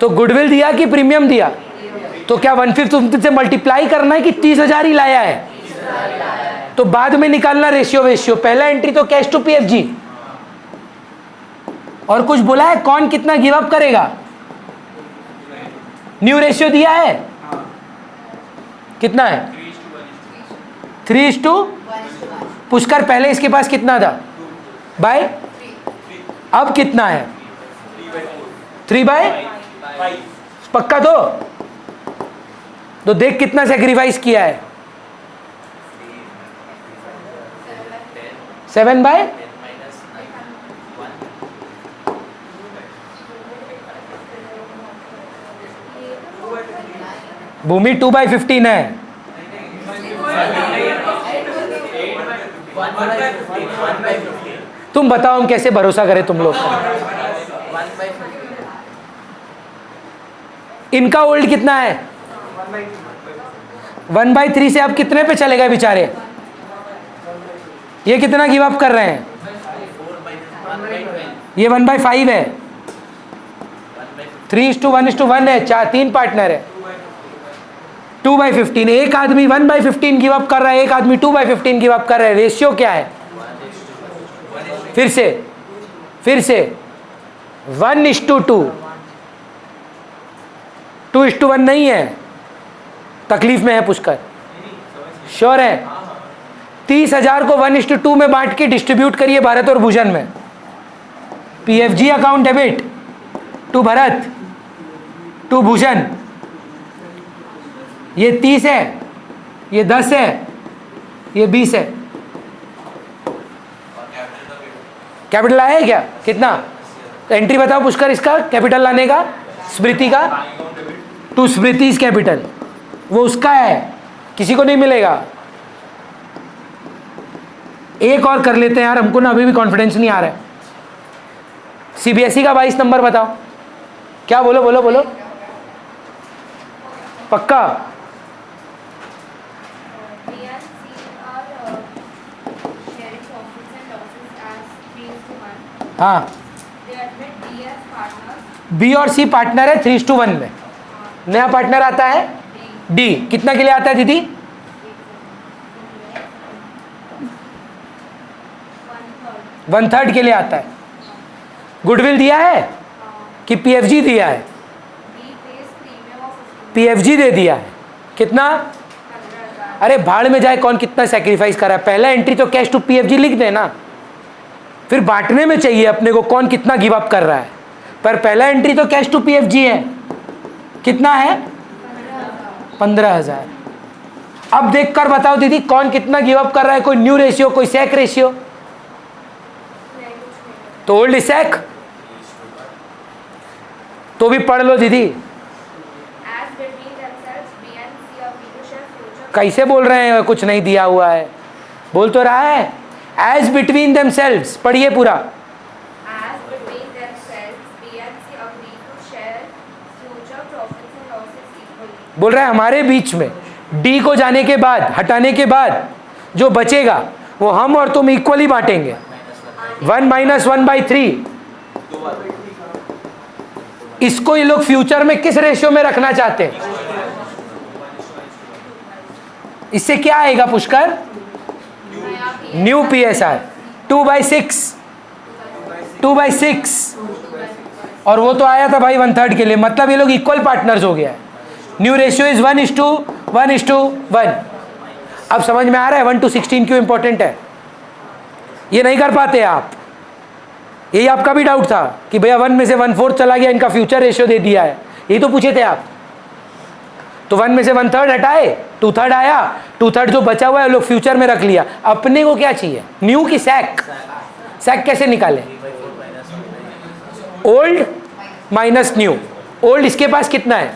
तो गुडविल दिया कि प्रीमियम दिया? तो क्या 1/5 से मल्टीप्लाई करना है कि 30,000 ही लाया है? तो बाद में निकालना रेशियो। पहला एंट्री तो कैश टू पीएफजी। और कुछ बोला है कौन कितना गिव अप करेगा? न्यू रेशियो दिया है, कितना है? 3:1। पुष्कर पहले इसके पास कितना था? बाय। अब कितना है? 3/5। पक्का? तो देख कितना सेक्रीफाइस किया है। 7/। भूमि 2/15 है। तुम बताओ हम कैसे भरोसा करें तुम लोग का? इनका ओल्ड कितना है? 1/3 से अब कितने पे चलेगा बेचारे? ये कितना गिव अप कर रहे हैं? ये 1/5 है। 3:1:1 है, 3 पार्टनर है। 2/15। एक आदमी 1/15 गिव अप कर रहा है, एक आदमी 2/15 गिव अप कर रहा है। रेशियो क्या है? फिर से 1:2। 2:1 नहीं है। तकलीफ में है पुष्कर? श्योर है? 30,000 को 1:2 में बांट के डिस्ट्रीब्यूट करिए भरत और भूषण में। PFG account debit to Bharat to Bhushan. ये 30 है, ये 10 है, ये 20 है। कैपिटल आया है क्या? कितना? तो एंट्री बताओ पुष्कर इसका कैपिटल लाने का, स्मृति का। टू स्मृतिज कैपिटल, वो उसका है, किसी को नहीं मिलेगा। एक और कर लेते हैं यार, हमको ना अभी भी कॉन्फिडेंस नहीं आ रहा है। सीबीएसई का 22 नंबर बताओ, क्या बोलो बोलो बोलो, पक्का? हाँ, बी और सी पार्टनर है 3:1 में। नया पार्टनर आता है डी, कितना के लिए आता है दीदी? 1/3 के लिए आता है। गुडविल दिया है कि पीएफजी दिया है? पीएफजी दे दिया है। कितना? अरे भाड़ में जाए कौन कितना सेक्रीफाइस कर रहा है, पहला एंट्री तो कैश टू पीएफजी लिख देना, फिर बांटने में चाहिए अपने को कौन कितना गिव अप कर रहा है, पर पहला एंट्री तो कैश टू पीएफजी है। कितना है? 15,000। अब देखकर बताओ दीदी कौन कितना गिव अप कर रहा है, कोई न्यू रेशियो कोई सेक रेशियो? तो ओल्ड सेक तो भी पढ़ लो दीदी। कैसे बोल रहे हैं कुछ नहीं दिया हुआ है, बोल तो रहा है एज बिटवीन देमसेल्व्स, पढ़िए पूरा। बोल रहा है हमारे बीच में डी को जाने के बाद, हटाने के बाद जो बचेगा वो हम और तुम इक्वली बांटेंगे, 1 - 1/3। इसको ये लोग फ्यूचर में किस रेशियो में रखना चाहते हैं? इससे क्या आएगा पुष्कर? न्यू पीएसआर 2/6, 2/6, और वो तो आया था भाई 1/3 के लिए, मतलब ये लोग इक्वल पार्टनर्स हो गया है। New ratio is 1:1:1। अब समझ में आ रहा है 1 to 16 क्यों इंपॉर्टेंट है? ये नहीं कर पाते आप, यही आपका भी डाउट था कि भैया 1 में से 1/4 चला गया, इनका फ्यूचर रेशियो दे दिया है, यही तो पूछे थे आप। तो 1 में से 1/3 हटाए, 2/3 आया, 2/3 जो बचा हुआ है लोग फ्यूचर में रख लिया। अपने को क्या चाहिए? न्यू की सैक? सैक कैसे निकाले? Old minus new. ओल्ड इसके पास कितना है?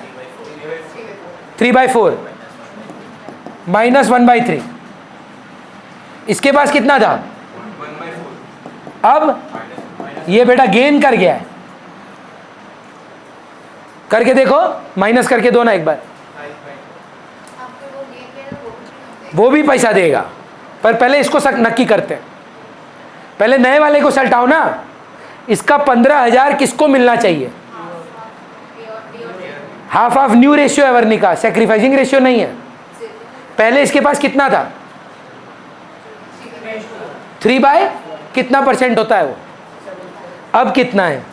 3/4 माइनस 1/3। इसके पास कितना था? अब ये बेटा गेन कर गया है, करके देखो, माइनस करके दो ना एक बार, वो भी पैसा देगा। पर पहले इसको नक्की करते हैं, पहले नए वाले को सल्टाओ ना। इसका 15,000 किसको मिलना चाहिए? हाफ ऑफ न्यू रेशियो है वर्निका, सैक्रिफाइसिंग रेशियो नहीं है। पहले इसके पास कितना था? 3 कितना परसेंट होता है वो? अब कितना है?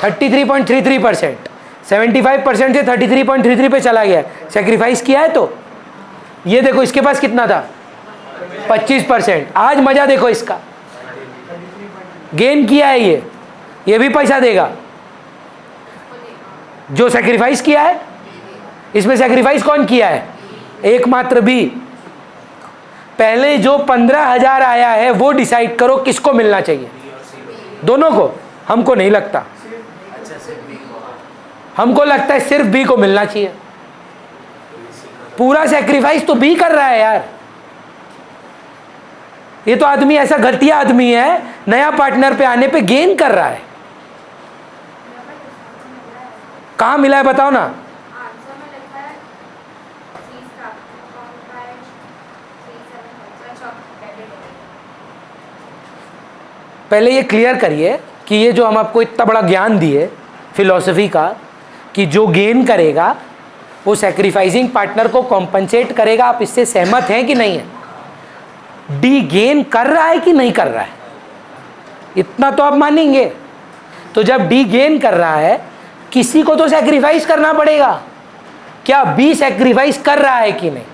33.33%। 75% से 33.33 पे चला गया, सेक्रीफाइस किया है। तो ये देखो इसके पास कितना था? 25%। आज मजा देखो इसका, गेन किया है, ये भी पैसा देगा जो सेक्रीफाइस किया है। इसमें सेक्रीफाइस कौन किया है? एकमात्र बी। पहले जो 15,000 आया है वो डिसाइड करो किसको मिलना चाहिए, दोनों को? हमको नहीं लगता, हमको लगता है सिर्फ बी को मिलना चाहिए। पूरा सेक्रीफाइस तो बी कर रहा है यार। ये तो आदमी ऐसा घटिया आदमी है, नया पार्टनर पे आने पे गेन कर रहा है। कहाँ मिला है बताओ ना? पहले ये क्लियर करिए कि ये जो हम आपको इतना बड़ा ज्ञान दिए फिलॉसफी का, कि जो गेन करेगा वो सैक्रिफाइसिंग पार्टनर को कॉम्पनसेट करेगा, आप इससे सहमत हैं कि नहीं है? डी गेन कर रहा है कि नहीं कर रहा है? इतना तो आप मानेंगे। तो जब डी गेन कर रहा है, किसी को तो सैक्रिफाइस करना पड़ेगा। क्या बी सैक्रिफाइस कर रहा है कि नहीं?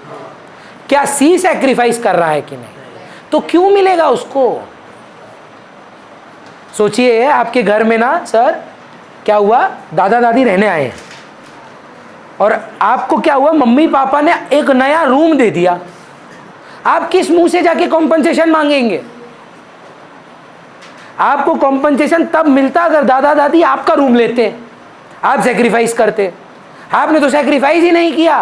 क्या सी सैक्रिफाइस कर रहा है कि नहीं? तो क्यों मिलेगा उसको? सोचिए आपके घर में ना सर क्या हुआ, दादा दादी रहने आए हैं और आपको क्या हुआ, मम्मी पापा ने एक नया रूम दे दिया। आप किस मुंह से जाके कॉम्पनसेशन मांगेंगे? आपको कॉम्पनसेशन तब मिलता अगर दादा दादी आपका रूम लेते। आप सेक्रीफाइस करते, आपने तो सेक्रीफाइस ही नहीं किया,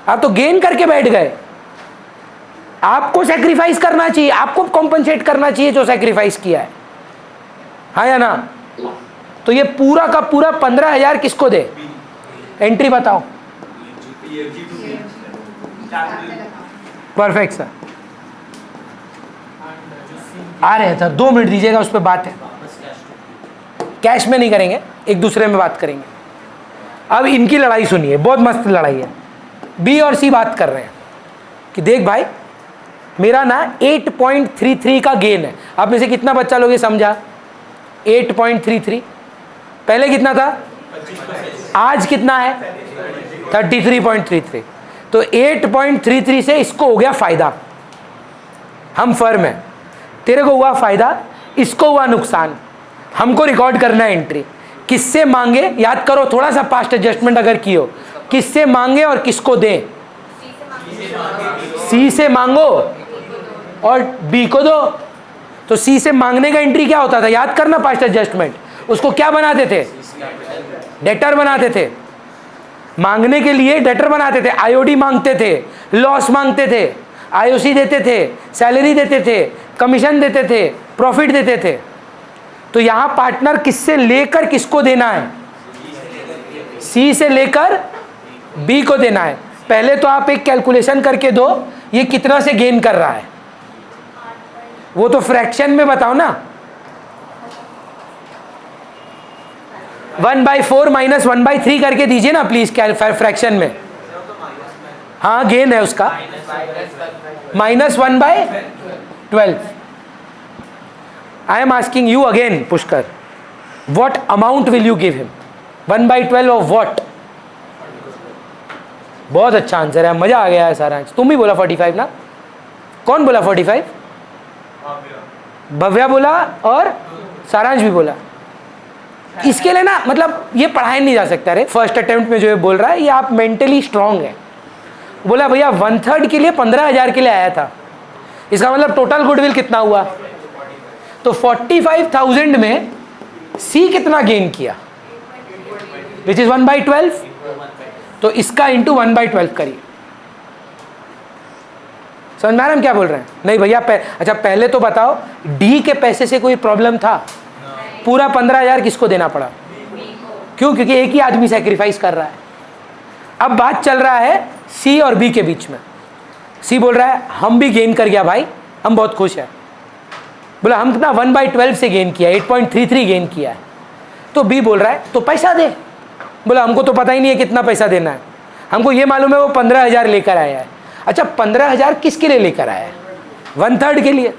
आप तो गेन करके बैठ गए। आपको सेक्रीफाइस करना चाहिए, आपको कॉम्पनसेट करना चाहिए जो सेक्रीफाइस किया है, हाँ या ना? तो ये पूरा का पूरा 15,000 किसको दे? एंट्री बताओ। परफेक्ट सर, आ रहे हैं सर, 2 मिनट दीजिएगा, उस पर बात है। कैश में नहीं करेंगे, एक दूसरे में बात करेंगे। अब इनकी लड़ाई सुनिए, बहुत मस्त लड़ाई है। बी और सी बात कर रहे हैं कि देख भाई, मेरा ना 8.33 का गेन है। आप में से कितना बच्चा लोग ये समझा? 8.33 पहले कितना था, आज कितना है? 33.33। तो 8.33 से इसको हो गया फायदा, हम फर्म है, तेरे को हुआ फायदा, इसको हुआ नुकसान, हमको रिकॉर्ड करना है एंट्री। किससे मांगे, याद करो थोड़ा सा पास्ट एडजस्टमेंट अगर की हो, किससे मांगे और किसको दें? सी से मांगो और बी को दो। तो सी से मांगने का एंट्री क्या होता था, याद करना पास्ट एडजस्टमेंट, उसको क्या बनाते थे? डेटर बनाते थे। मांगने के लिए डेटर बनाते थे, आईओडी मांगते थे, लॉस मांगते थे, आईओसी देते थे, सैलरी देते थे, कमीशन देते थे, प्रॉफिट देते थे। तो यहां पार्टनर किससे लेकर किसको देना है? सी से लेकर बी को देना है। पहले तो आप एक कैलकुलेशन करके दो, ये कितना से गेन कर रहा है, वो तो फ्रैक्शन में बताओ ना। 1/4 माइनस 1/3 करके दीजिए ना प्लीज फ्रैक्शन में। हाँ गेन है उसका -1/12। I am asking you again Pushkar, what amount will you give him? 1/12 of what? बहुत अच्छा आंसर है, मजा आ गया है सारा। तुम भी बोला 45 ना? कौन बोला 45? भव्या बोला और सारांश भी बोला। इसके लिए ना मतलब ये पढ़ाया नहीं जा सकता रे, फर्स्ट अटेम्प्ट में जो ये बोल रहा है, ये आप मेंटली स्ट्रांग है। बोला भैया 1/3 के लिए 15,000 के लिए आया था, इसका मतलब टोटल गुडविल कितना हुआ? तो 45,000 में सी कितना गेन किया, विच इज 1/12। तो इसका इंटू 1/12 करिए। समझ में आ रहा है हम क्या बोल रहे हैं? नहीं भैया अच्छा पहले तो बताओ, डी के पैसे से कोई प्रॉब्लम था? पूरा 15,000 किसको देना पड़ा? क्यों? क्योंकि एक ही आदमी सेक्रीफाइस कर रहा है। अब बात चल रहा है सी और बी के बीच में। सी बोल रहा है हम भी गेन कर गया भाई, हम बहुत खुश हैं। बोला हम कितना 1/12 से गेन किया, 8.33 गेन किया है। तो बी बोल रहा है तो पैसा दे। बोला हमको तो पता ही नहीं है कितना पैसा देना है, हमको ये मालूम है वो 15,000 लेकर आया है। अच्छा 15,000 किसके लिए लेकर आया है? 1/3 के लिए।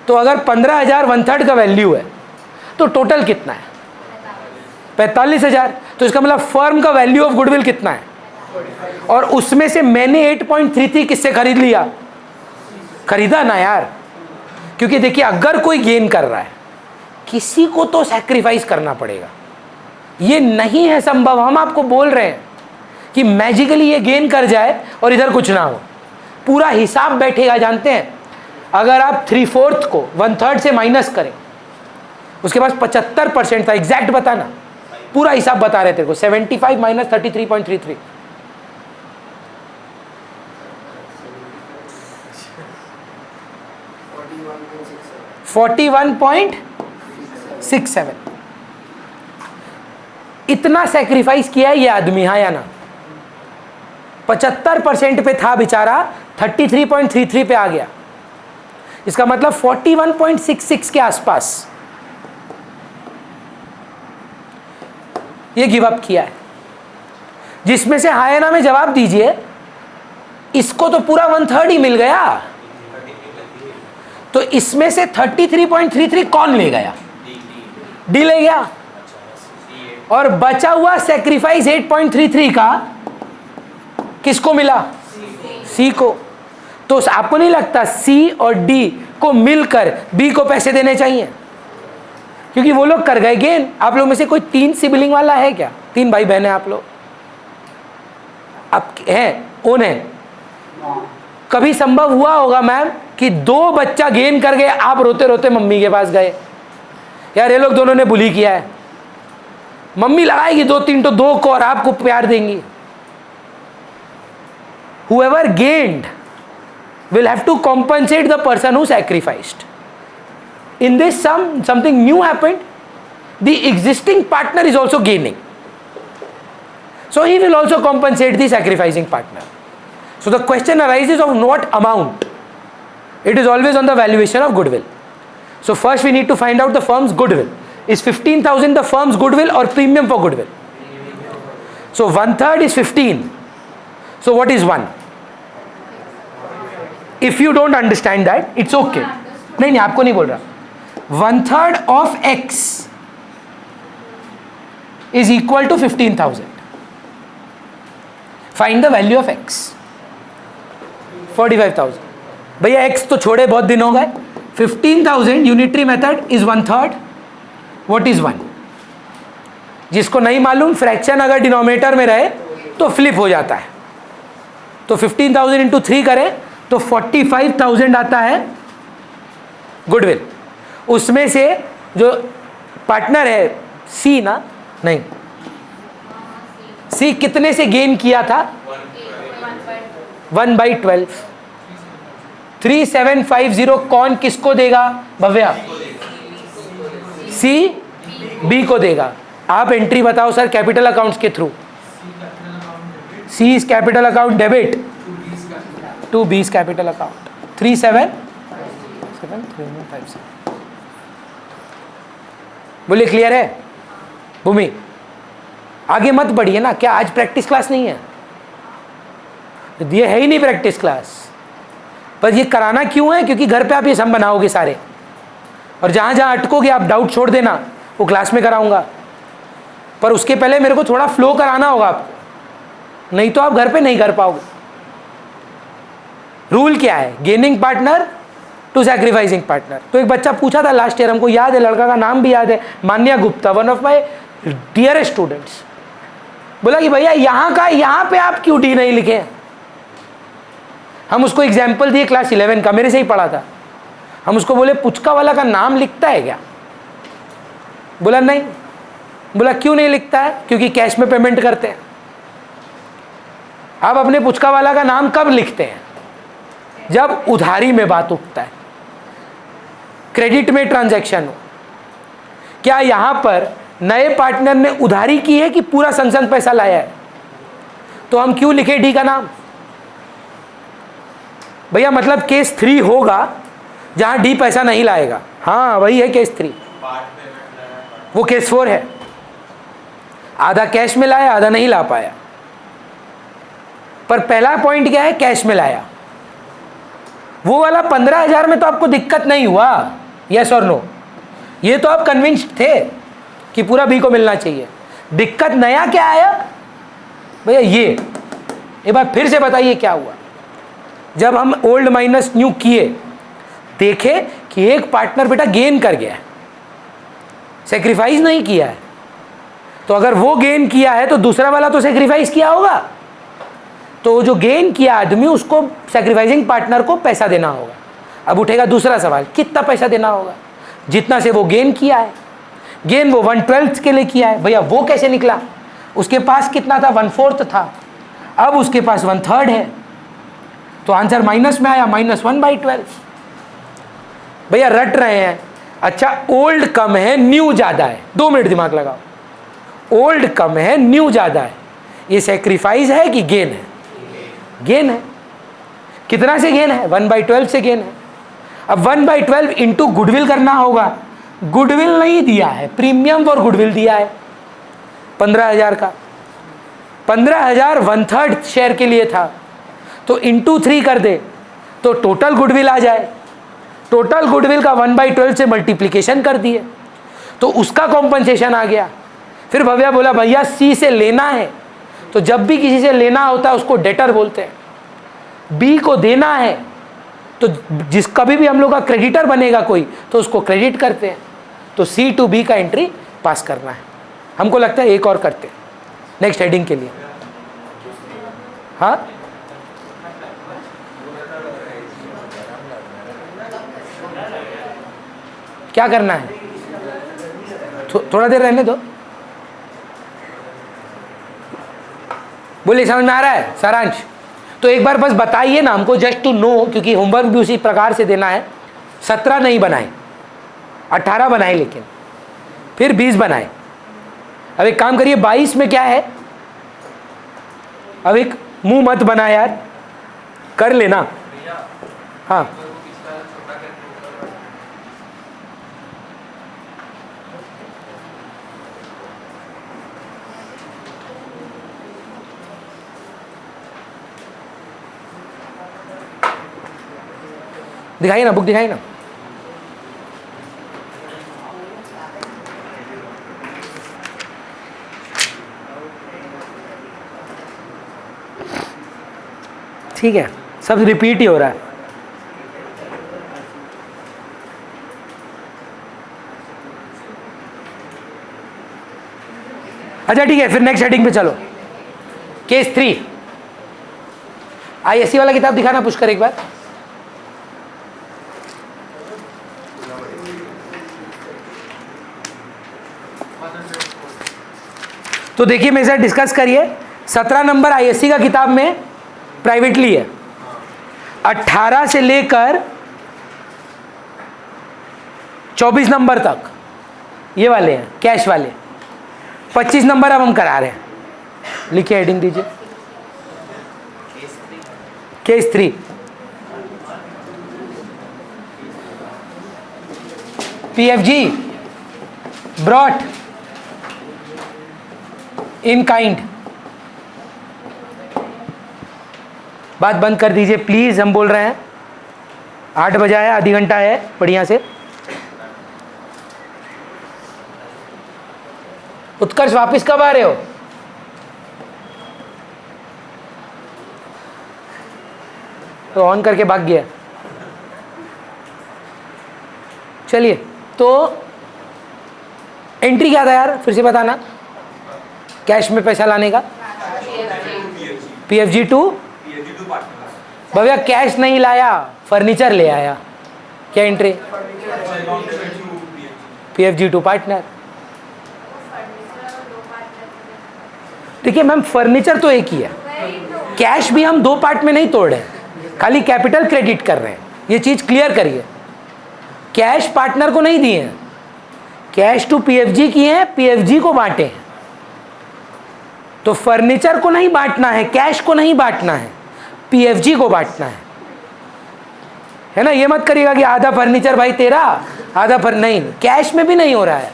तो अगर 15,000 1/3 का वैल्यू है तो टोटल कितना है? 45,000। तो इसका मतलब फर्म का वैल्यू ऑफ गुडविल कितना है? और उसमें से मैंने 8.33 किससे खरीद लिया? खरीदा ना यार, क्योंकि देखिए अगर कोई गेन कर रहा है किसी को तो सैक्रिफाइस करना पड़ेगा। ये नहीं है संभव, हम आपको बोल रहे हैं कि मैजिकली ये गेन कर जाए और इधर कुछ ना हो। पूरा हिसाब बैठेगा, जानते हैं अगर आप 3/4 को 1/3 से माइनस करें, उसके पास 75% था, एग्जैक्ट बताना, पूरा हिसाब बता रहे तेरे को। 75 माइनस 33.33 41.67। इतना सेक्रीफाइस किया है ये आदमी, हाँ या ना? 75% पे था बेचारा, 33.33 पे आ गया। इसका मतलब 41.66 के आसपास ये गिव अप किया है। जिसमें से हाँ या ना में जवाब दीजिए। इसको तो पूरा 1/3 ही मिल गया, तो इसमें से 33.33 कौन ले गया? डी ले गया। और बचा हुआ सेक्रीफाइस 8.33 का किसको मिला? सी को। तो आपको नहीं लगता सी और डी को मिलकर बी को पैसे देने चाहिए? क्योंकि वो लोग कर गए गेन। आप लोग में से कोई 3 सिबलिंग वाला है क्या? 3 भाई बहन है आप लोग? आप हैं? ओन है? कभी संभव हुआ होगा मैम कि 2 बच्चा गेन कर गए, आप रोते रोते मम्मी के पास गए, यार ये लोग दोनों ने बुली किया है, मम्मी लगाएगी 2-3 तो 2 को और आपको प्यार देंगी। Whoever gained will have to compensate the person who sacrificed. In this something new happened. The existing partner is also gaining, so he will also compensate the sacrificing partner. So the question arises of what amount. It is always on the valuation of goodwill. So first we need to find out the firm's goodwill. Is 15,000 the firm's goodwill or premium for goodwill? So 1/3 is 15. So what is 1? If you don't understand that, it's okay. नहीं आपको नहीं बोल रहा. 1/3 of X is equal to 15,000. Find the value of X. 45,000. भैया X तो छोड़े बहुत दिन हो गए. 15,000 unitary method is 1/3. What is 1? जिसको नहीं मालूम, फ्रैक्शन अगर डिनोमिनेटर में रहे तो फ्लिप हो जाता है. तो 15,000 इंटू 3 करें तो 45,000 आता है गुडविल. उसमें से जो पार्टनर है सी ना, नहीं, सी कितने से गेन किया था? 1/12. 3750 कौन किसको देगा? भव्या, सी बी को देगा. आप एंट्री बताओ सर कैपिटल अकाउंट्स के through. C is capital account debit to B is capital account. 377357. बोलिए क्लियर है? भूमि आगे मत बढ़िए ना. क्या आज प्रैक्टिस क्लास नहीं है? ये है ही नहीं प्रैक्टिस क्लास. पर ये कराना क्यों है? क्योंकि घर पे आप ये सम बनाओगे सारे, और जहाँ जहाँ अटकोगे आप डाउट छोड़ देना, वो क्लास में कराऊंगा. पर उसके पहले मेरे को थोड़ा फ्लो कराना होगा आपको, नहीं तो आप घर पे नहीं कर पाओगे. रूल क्या है? Gaining partner to sacrificing partner. तो एक बच्चा पूछा था लास्ट ईयर, हमको याद है, लड़का का नाम भी याद है, Manya Gupta, one of my dearest students. बोला कि भैया यहाँ पे आप क्यों डी नहीं लिखे? हम उसको एग्जाम्पल दिए क्लास 11 का, मेरे से ही पढ़ा था. हम उसको बोले पुचका वाला का नाम लिखता है क्या? बोला नहीं. बोला क्यों नहीं लिखता है? क्योंकि कैश में पेमेंट करते हैं. आप अपने पुचका वाला का नाम कब लिखते हैं? जब उधारी में बात उठता है, क्रेडिट में ट्रांजैक्शन हो. क्या यहां पर नए पार्टनर ने उधारी की है कि पूरा संसन पैसा लाया है? तो हम क्यों लिखे डी का नाम? भैया मतलब केस 3 होगा जहां डी पैसा नहीं लाएगा. हाँ वही है केस 3. वो केस 4 है. आधा कैश में लाया, आधा नहीं ला पाया. पर पहला पॉइंट क्या है? कैश में लाया. वो वाला 15,000 में तो आपको दिक्कत नहीं हुआ, यस और नो? ये तो आप कन्विंस्ड थे कि पूरा बी को मिलना चाहिए. दिक्कत नया क्या आया भैया? ये एक बार फिर से बताइए क्या हुआ. जब हम ओल्ड माइनस न्यू किए, देखे कि एक पार्टनर बेटा गेन कर गया है, सेक्रीफाइस नहीं किया है. तो अगर वो गेन किया है तो दूसरा वाला तो सेक्रीफाइस किया होगा. तो जो गेन किया आदमी, उसको सेक्रीफाइसिंग पार्टनर को पैसा देना होगा. अब उठेगा दूसरा सवाल, कितना पैसा देना होगा? जितना से वो गेन किया है. गेन वो 1/12 के लिए किया है. भैया वो कैसे निकला? उसके पास कितना था? 1/4 था. अब उसके पास 1/3 है, तो आंसर माइनस में आया, -1/12. भैया रट रहे हैं. अच्छा, ओल्ड कम है न्यू ज़्यादा है. 2 मिनट दिमाग लगाओ. ओल्ड कम है न्यू ज़्यादा है. ये सेक्रीफाइस है कि गेन है? गेन है. कितना से गेन है? 1/12 से गेन है. अब 1/12 इंटू गुडविल करना होगा. गुडविल नहीं दिया है, प्रीमियम फॉर गुडविल दिया है 15,000 का. 15,000 1/3 शेयर के लिए था, तो इंटू 3 कर दे तो टोटल गुडविल आ जाए. टोटल गुडविल का 1/12 से मल्टीप्लीकेशन कर दिए तो उसका कॉम्पनसेशन आ गया. फिर भव्या बोला भैया सी से लेना है, तो जब भी किसी से लेना होता है उसको डेटर बोलते हैं. बी को देना है तो जिस कभी भी हम लोग का क्रेडिटर बनेगा कोई, तो उसको क्रेडिट करते हैं. तो सी टू बी का एंट्री पास करना है. हमको लगता है एक और करते हैं नेक्स्ट हेडिंग के लिए. हाँ क्या करना है? थोड़ा देर रहने दो. बोलिए समझ में आ रहा है सारांश? तो एक बार बस बताइए ना हमको, जस्ट टू नो, क्योंकि होमवर्क भी उसी प्रकार से देना है। 17 नहीं बनाए, 18 बनाए, लेकिन फिर 20 बनाए। अब एक काम करिए, 22 में क्या है? अब एक मुंह मत बना यार, कर लेना। हाँ दिखाइए ना, बुक दिखाइए ना। ठीक है, सब रिपीट ही हो रहा है। अच्छा ठीक है, फिर नेक्स्ट हेडिंग पे चलो। केस 3, आईएससी वाला किताब दिखाना पुष्कर एक बार। तो देखिए मेरे साथ डिस्कस करिए। 17 नंबर आईएससी का किताब में प्राइवेटली है, 18 से लेकर 24 नंबर तक ये वाले हैं कैश वाले। 25 नंबर अब हम करा रहे हैं। लिखिए, हेडिंग दीजिए, case 3। PFG brought in kind. बात बंद कर दीजिए प्लीज, हम बोल रहे हैं। 8 बजा है, आधी घंटा है, बढ़िया से। उत्कर्ष वापस कब आ रहे हो? तो ऑन करके भाग गया। चलिए, तो एंट्री क्या था यार, फिर से बताना। कैश में पैसा लाने का, पीएफजी टू भैया कैश नहीं लाया, फर्नीचर ले आया, क्या एंट्री? PFG to partner. देखिए मैम, फर्नीचर तो एक ही है, कैश भी हम 2 पार्ट में नहीं तोड़ रहे हैं, खाली कैपिटल क्रेडिट कर रहे हैं। ये चीज क्लियर करिए। कैश पार्टनर को नहीं दिए हैं, कैश टू पीएफजी किए हैं, पीएफजी को बांटे हैं। तो फर्नीचर को नहीं बांटना है, कैश को नहीं बांटना है, पीएफजी को बांटना है ना। ये मत करिएगा कि आधा फर्नीचर भाई तेरा, आधा नहीं, कैश में भी नहीं हो रहा है।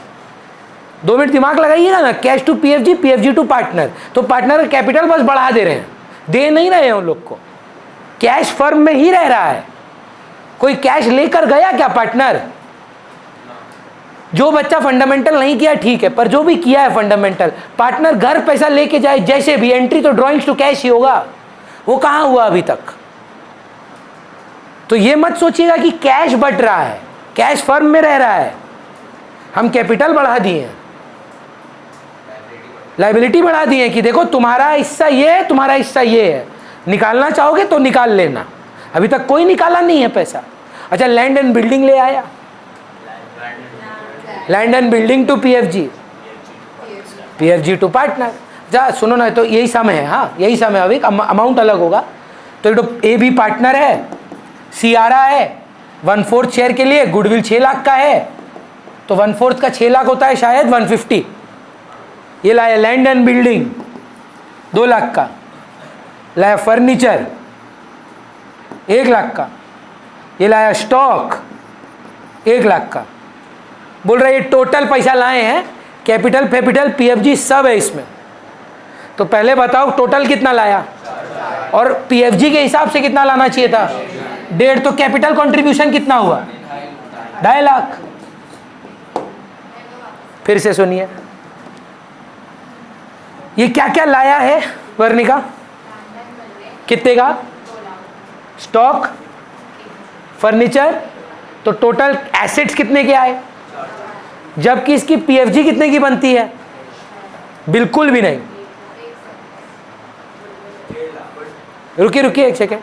2 मिनट दिमाग लगाइएगा ना। Cash to PFG, PFG to partner, तो पार्टनर का कैपिटल बस बढ़ा दे रहे हैं, दे नहीं रहे हैं उन लोग को। कैश फर्म में ही रह रहा है। कोई कैश लेकर गया क्या पार्टनर? जो बच्चा फंडामेंटल नहीं किया ठीक है, पर जो भी किया है फंडामेंटल, पार्टनर घर पैसा लेके जाए जैसे भी, एंट्री तो ड्रॉइंग्स टू कैश ही होगा। वो कहां हुआ अभी तक? तो ये मत सोचिएगा कि कैश बढ़ रहा है, कैश फर्म में रह रहा है। हम कैपिटल बढ़ा दिए हैं, लायबिलिटी बढ़ा दिए कि देखो तुम्हारा हिस्सा ये है, तुम्हारा हिस्सा ये है, निकालना चाहोगे तो निकाल लेना। अभी तक कोई निकाला नहीं है पैसा। अच्छा, लैंड एंड बिल्डिंग ले आया, land and building to PFG, PFG to partner. जा सुनो ना, तो यही सम है। हाँ यही सम है, अभी अमाउंट अलग होगा। तो ए भी पार्टनर है, सी आ रहा है 1/4 शेयर के लिए, गुडविल 6 लाख का है, तो 1/4 का 6 लाख होता है शायद 150। ये लाया लैंड एंड बिल्डिंग 2 लाख का, लाया फर्नीचर 1 लाख का, ये लाया स्टॉक 1 लाख का। बोल रहा है ये टोटल पैसा लाए हैं, कैपिटल फैपिटल पीएफजी सब है इसमें। तो पहले बताओ टोटल कितना लाया, और पीएफजी के हिसाब से कितना लाना चाहिए था? 1.5। तो कैपिटल कंट्रीब्यूशन कितना हुआ? 2.5 लाख। फिर से सुनिए, ये क्या क्या लाया है वर्णिका? कितने का? स्टॉक, फर्नीचर, तो टोटल एसेट्स कितने के आए? जबकि इसकी पीएफजी कितने की बनती है? बिल्कुल भी नहीं। रुकिए रुकिए एक सेकेंड।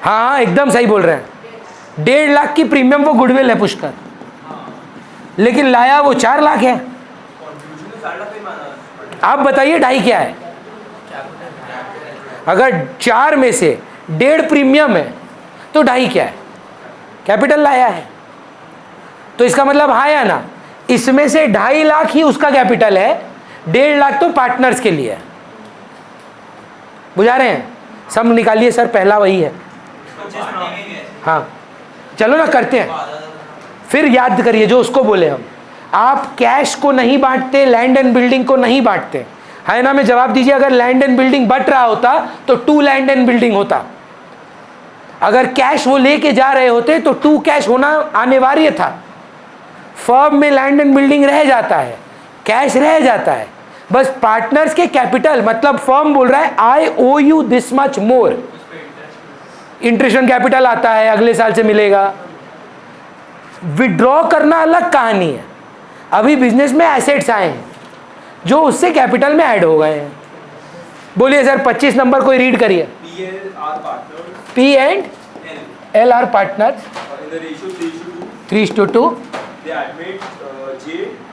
हाँ एकदम सही बोल रहे हैं। 1.5 लाख की प्रीमियम वो गुडविल है पुष्कर, लेकिन लाया वो 4 लाख है। आप बताइए 2.5 क्या है? अगर 4 में से 1.5 प्रीमियम है तो 2.5 क्या है? कैपिटल लाया है। तो इसका मतलब हाँ या ना, इसमें से 2.5 लाख ही उसका कैपिटल है, 1.5 लाख तो पार्टनर्स के लिए है। बुझा रहे हैं? सम निकालिए सर, पहला वही है। हाँ चलो ना करते हैं, फिर याद करिए जो उसको बोले हम। आप कैश को नहीं बांटते, लैंड एंड बिल्डिंग को नहीं बांटते, है ना? में जवाब दीजिए। अगर लैंड एंड बिल्डिंग बट रहा होता तो 2 लैंड एंड बिल्डिंग होता। अगर कैश वो लेके जा रहे होते तो 2 कैश होना अनिवार्य था। फर्म में लैंड एंड बिल्डिंग रह जाता है, कैश रह जाता है, बस पार्टनर्स के कैपिटल, मतलब फर्म बोल रहा है I owe you this much more, interest on capital आता है, अगले साल से मिलेगा। विड्रॉ करना अलग कहानी है। अभी बिजनेस में एसेट्स आए हैं जो उससे कैपिटल में ऐड हो गए हैं। बोलिए सर 25 नंबर कोई रीड करिए। P and L R partner 3:2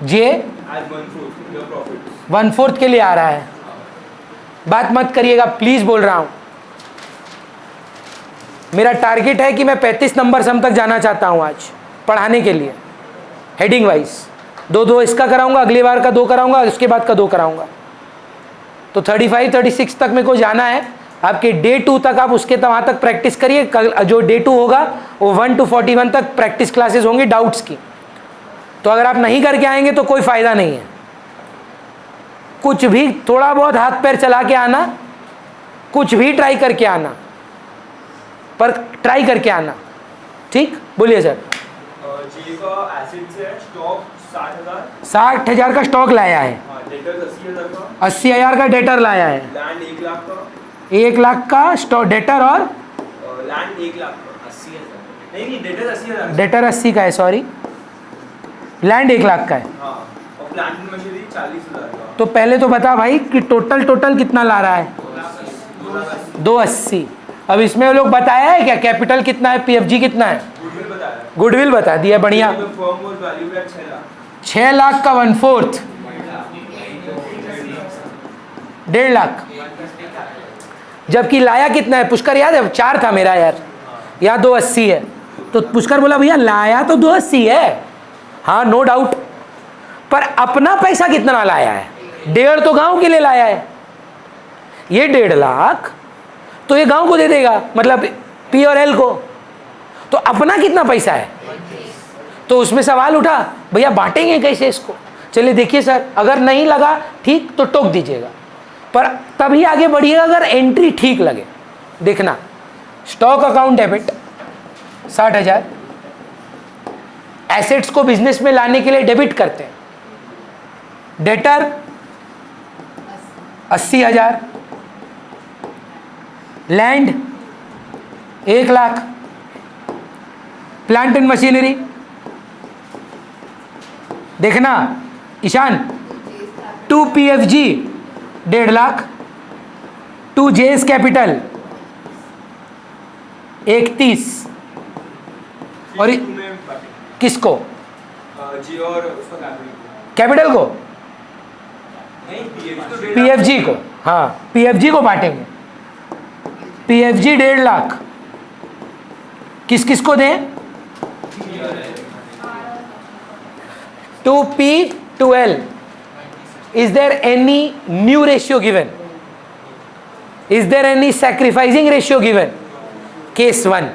जे 1/4 के लिए आ रहा है। बात मत करिएगा प्लीज, बोल रहा हूं। मेरा टारगेट है कि मैं 35 नंबर सम तक जाना चाहता हूं आज पढ़ाने के लिए, हेडिंग वाइज। 2 इसका कराऊंगा, अगली बार का 2 कराऊंगा, उसके बाद का 2 कराऊंगा। तो 35 36 तक मेरे को जाना है। आपके डे 2 तक आप उसके वहाँ तक प्रैक्टिस करिए। जो डे 2 होगा वो 1 to 41 तक प्रैक्टिस क्लासेस होंगी डाउट्स की। तो अगर आप नहीं करके आएंगे तो कोई फ़ायदा नहीं है। कुछ भी थोड़ा बहुत हाथ पैर चला के आना, कुछ भी ट्राई करके आना, पर ट्राई करके आना, ठीक? बोलिए सर। जी का एसेट्स है, स्टॉक 60,000, 60,000 का स्टॉक लाया है, डेटर्स 80,000 का, 80,000 का डेटर लाया है, लैंड 1 लाख का, 1 लाख का स्टॉक डेटर, और लैंड 1 लाख का, 80,000 नहीं डेटर 80,000, डेटर 80 का है, सॉरी, लैंड 1 लाख का है। हाँ, और प्लांट एंड मशीनरी 40,000 का। तो पहले तो बता भाई कि टोटल कितना ला रहा है? 280। अब इसमें वो लोग बताया है क्या कैपिटल कितना है, पीएफजी कितना है? गुडविल बताया, गुडविल बता दिया, बढ़िया। Firm was valued at 6 lakh, 6 lakh का 1/4 1.5 लाख। जबकि लाया कितना है? पुष्कर याद है? 4 था मेरा यार, यहाँ 280 है। तो पुष्कर बोला भैया लाया तो 280 है, हाँ नो डाउट, पर अपना पैसा कितना लाया है? 1.5 तो गांव के लिए लाया है। ये 1.5 लाख तो ये गांव को दे देगा, मतलब पी और एल को। तो अपना कितना पैसा है? तो उसमें सवाल उठा भैया बांटेंगे कैसे इसको? चलिए देखिए सर, अगर नहीं लगा ठीक तो टोक दीजिएगा, पर तभी आगे बढ़िएगा अगर एंट्री ठीक लगे। देखना, स्टॉक अकाउंट डेबिट 60,000, एसेट्स को बिजनेस में लाने के लिए डेबिट करते हैं। Debtor 80,000, land 1 lakh, plant and machinery, देखना Ishan, 2 PFG 1.5 lakh, 2 JS capital 31, और किसको? जी और उसका कैपिटल को, नहीं PFG को, हाँ PFG को बांटेंगे। PFG 1.5 लाख किस किस को दें? 2P 2L. Is there any new ratio given? Is there any sacrificing ratio given? Case 1,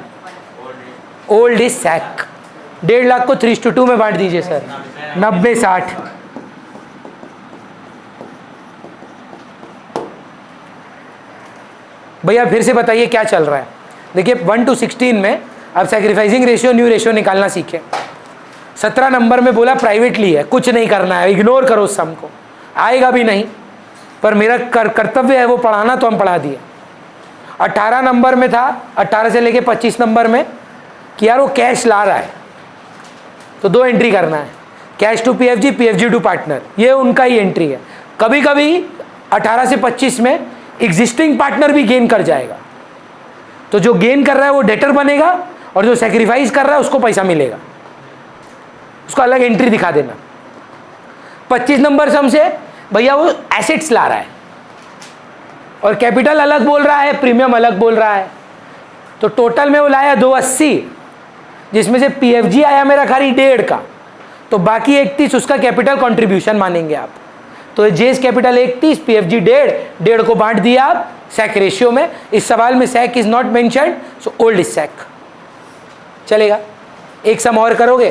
old is sac. 1.5 lakh को 3:2 में बांट दीजिए सर, 90-60। भैया फिर से बताइए क्या चल रहा है? देखिए 1 to 16 में आप सैक्रिफाइसिंग रेशियो न्यू रेशियो निकालना सीखें। 17 नंबर में बोला प्राइवेटली है, कुछ नहीं करना है, इग्नोर करो उस सम को, आएगा भी नहीं, पर मेरा कर्तव्य है वो पढ़ाना, तो हम पढ़ा दिए। 18 नंबर में था, 18 से लेके 25 नंबर में कि यार वो कैश ला रहा है तो 2 एंट्री करना है, cash to PFG, PFG to partner, ये उनका ही एंट्री है। कभी कभी 18 से 25 में एग्जिस्टिंग पार्टनर भी गेन कर जाएगा, तो जो गेन कर रहा है वो डेटर बनेगा, और जो सेक्रीफाइस कर रहा है उसको पैसा मिलेगा, उसको अलग एंट्री दिखा देना। 25 नंबर सम से भैया वो एसेट्स ला रहा है, और कैपिटल अलग बोल रहा है, प्रीमियम अलग बोल रहा है। तो टोटल में वो लाया 280, जिसमें से पीएफजी आया मेरा खाली 1.5 का, तो बाकी 31 उसका कैपिटल कंट्रीब्यूशन मानेंगे आप। तो जेस कैपिटल 31, पीएफजी 1.5 को बांट दिया आप सैक रेशियो में। इस सवाल में sac is not mentioned, so old is sac. चलेगा? एक सम और करोगे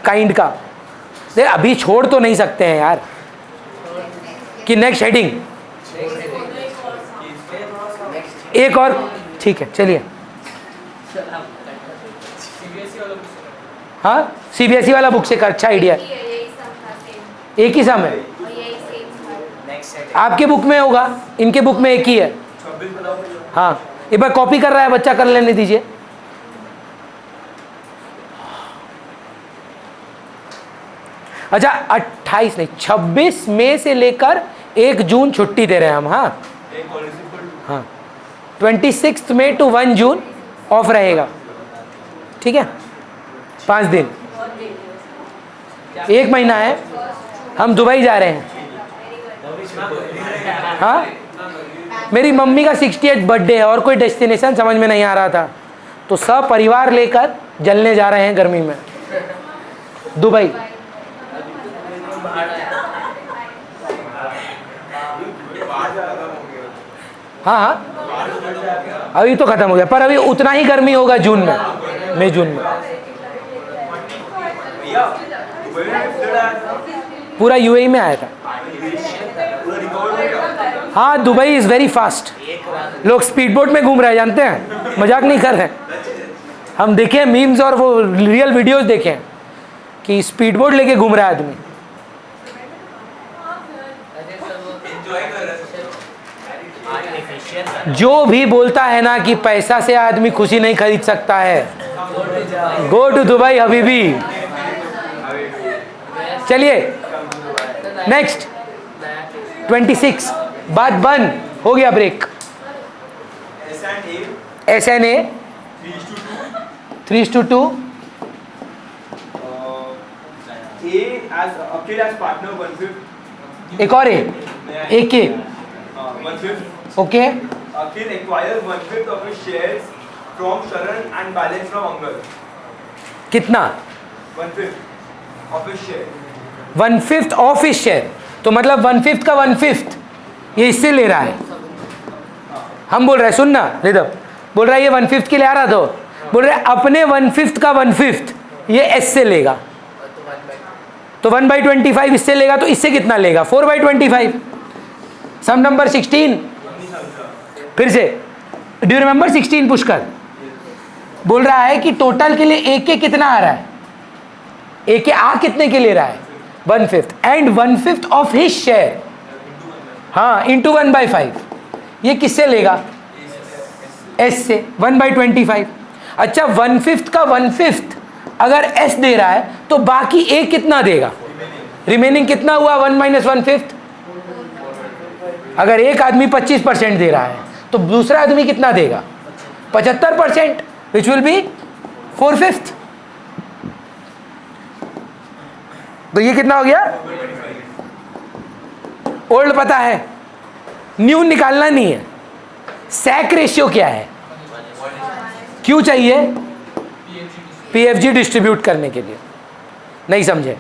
काइंड का? देख अभी छोड़ तो नहीं सकते हैं यार, कि नेक्स्ट हेडिंग एक और, ठीक है चलिए। हाँ सीबीएसई वाला बुक से कर, अच्छा आइडिया है। यही सम था, सेम, एक ही सम है, और यही सेम था। आपके बुक में होगा, इनके बुक में एक ही है। 26 बताओ। हाँ एक बार कॉपी कर रहा है बच्चा, कर लेने दीजिए। अच्छा 28 नहीं, 26 मई से लेकर 1 जून छुट्टी दे रहे हैं हम। हाँ एक पॉलिसी पर हाँ 26 मई टू 1 जून ऑफ रहेगा, ठीक है? 5 दिन, 1 महीना है। हम दुबई जा रहे हैं। हाँ मेरी मम्मी का 68th बर्थडे है, और कोई डेस्टिनेशन समझ में नहीं आ रहा था, तो सब परिवार लेकर जलने जा रहे हैं गर्मी में दुबई। हाँ हाँ अभी तो ख़त्म हो गया, पर अभी उतना ही गर्मी होगा जून में, मई जून में। भैया दुबई में विजिट आया था, पूरा यूएई में आया था। पूरा रिकवर हो गया। हाँ दुबई इज़ वेरी फास्ट, लोग स्पीड बोट में घूम रहे हैं, जानते हैं, मजाक नहीं कर रहे हैं। हम देखें मीम्स और वो रियल वीडियोस देखें कि स्पीड बोट लेके घूम रहा है आदमी। जो भी बोलता है ना कि पैसा से आदमी खुशी नहीं खरीद सकता है, गो टू दुबई हबीबी। चलिए नेक्स्ट 26 बात बंद हो गया, break. SNA 3:2 A as Akhil as partner 1/5, एक और एक के 1/5. Okay. Akhil acquires 1/5 of his shares from Sharan and balance from Angal. कितना? 1/5 of his share. 1/5 of his share, तो मतलब 1/5 का 1/5 ये इससे ले रहा है। हम बोल रहे हैं, सुनना रिदम बोल रहा है ये 1/5 के लिए आ रहा, तो बोल रहे अपने 1/5 का 1/5 ये एस से लेगा, तो 1/25 इससे लेगा, तो इससे कितना लेगा? 4/25। सम नंबर 16 फिर से, डू यू रिमेंबर 16 पुष्कर? बोल रहा है कि टोटल के लिए एक के कितना आ रहा है, एक के आ कितने के ले रहा है? 1/5 एंड 1/5 ऑफ हिज शेयर, हाँ इंटू 1/5, ये किससे लेगा? एस से, 1/25। अच्छा 1/5 का 1/5 अगर एस दे रहा है तो बाकी ए कितना देगा? रिमेनिंग कितना हुआ? 1 - 1/5। अगर एक आदमी 25% दे रहा है तो दूसरा आदमी कितना देगा? 75%, विच विल बी 4/5। तो ये कितना हो गया? ओल्ड पता है, न्यू निकालना नहीं है। सैक रेशियो क्या है? क्यों चाहिए? पीएफजी डिस्ट्रीब्यूट करने के लिए। नहीं समझे?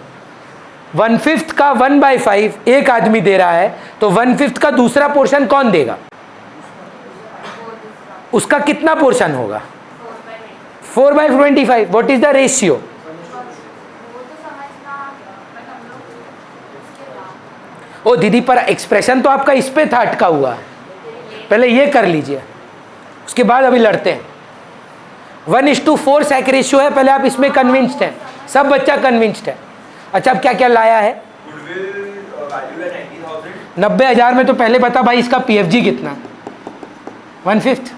1/5 का 1/5 एक आदमी दे रहा है, तो 1/5 का दूसरा पोर्शन कौन देगा? उसका कितना पोर्शन होगा? 4/25। What is the ratio? Oh दीदी, पर एक्सप्रेशन तो आपका इस पे था अटका हुआ, पहले ये कर लीजिए, उसके बाद अभी लड़ते हैं। 1:4 सैक रेशियो है, पहले आप इसमें कन्विंस्ड हैं, सब बच्चा कन्विंस्ड है। अच्छा अब क्या क्या लाया है? Goodwill value at 90,000. 90,000 में तो पहले बता भाई इसका पीएफजी कितना? 1/5।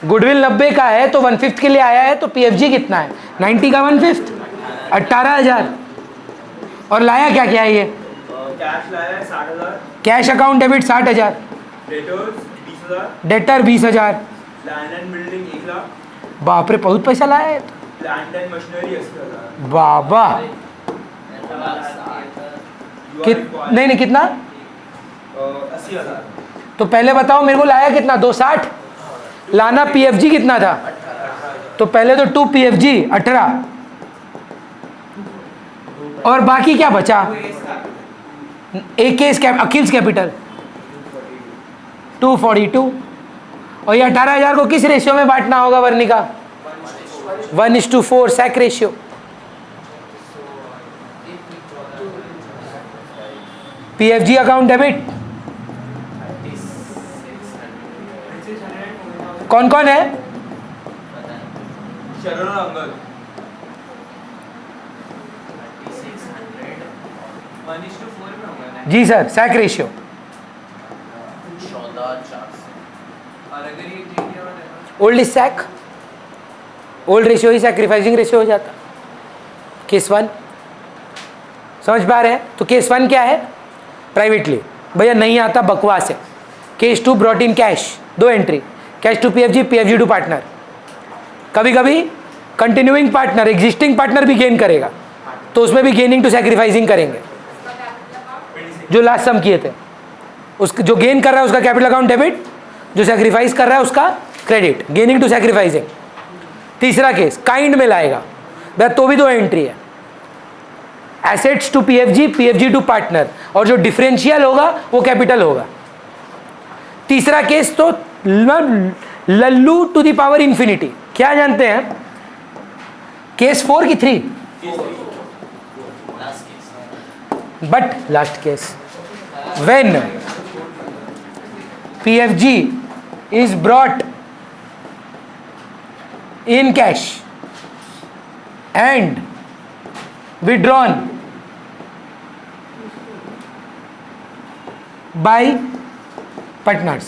गुडविल 90 का है तो 1/5 के लिए आया है, तो पीएफजी कितना है? 90 का 1/5, 18,000। और लाया क्या क्या है ये? कैश लाया है 60,000. Cash account debit 60,000, Debtors 20,000. Debtor 20,000। Land and building 1,00,000. बाप रे, बहुत पैसा लाया है। Plant and machinery 80,000. बाबा, नहीं नहीं कितना 80,000 तो पहले बताओ मेरे को लाया कितना 260 लाना पीएफजी कितना था तो पहले तो 2 पीएफजी 18 और बाकी क्या बचा अखिल्स कैपिटल 242 और ये 18,000 को किस रेशियो में बांटना होगा Varnika 1:4 sac ratio PFG account debit कौन कौन है शरण और अंगद 1:4 में होगा ना जी सर सैक रेशियो 14,400 और अगर ये जीके और old is sac old ratio ही सैक्रिफाइसिंग रेशियो हो जाता केस 1 समझ पा रहे हैं तो केस 1 क्या है प्राइवेटली भैया नहीं आता बकवास है case 2 brought in cash 2 entry cash to PFG PFG to partner कभी कभी कंटिन्यूइंग पार्टनर एग्जिस्टिंग पार्टनर भी गेन करेगा तो उसमें भी गेनिंग टू सैक्रिफाइसिंग करेंगे जो लास्ट सम किए थे उसका जो गेन कर रहा है उसका कैपिटल अकाउंट डेबिट जो सैक्रिफाइस कर रहा है उसका क्रेडिट गेनिंग टू सैक्रिफाइसिंग तीसरा केस काइंड में लाएगा भैया तो भी 2 एंट्री है assets to PFG PFG to partner और जो डिफरेंशियल होगा वो कैपिटल होगा तीसरा केस तो लल्लू टू द पावर इंफिनिटी क्या जानते हैं केस 4 की 3 but last case when PFG is brought in cash and withdrawn by partners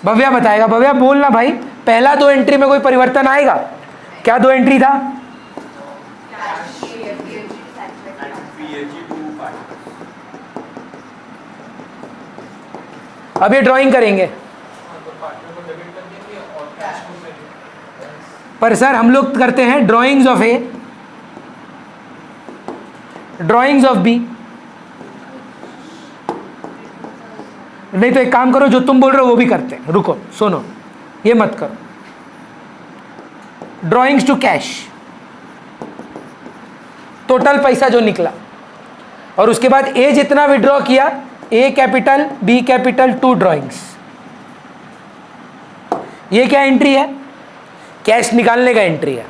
Bhavya बताएगा भव्या बोलना भाई पहला 2 एंट्री में कोई परिवर्तन आएगा क्या 2 एंट्री था PFG to partner अब ये ड्राइंग करेंगे पर सर हम लोग करते हैं drawings of A drawings of B नहीं तो एक काम करो जो तुम बोल रहे हो वो भी करते हैं रुको सुनो ये मत करो ड्राइंग्स टू कैश टोटल पैसा जो निकला और उसके बाद ए जितना विड्रॉ किया ए कैपिटल बी कैपिटल 2 ड्राइंग्स ये क्या एंट्री है कैश निकालने का एंट्री है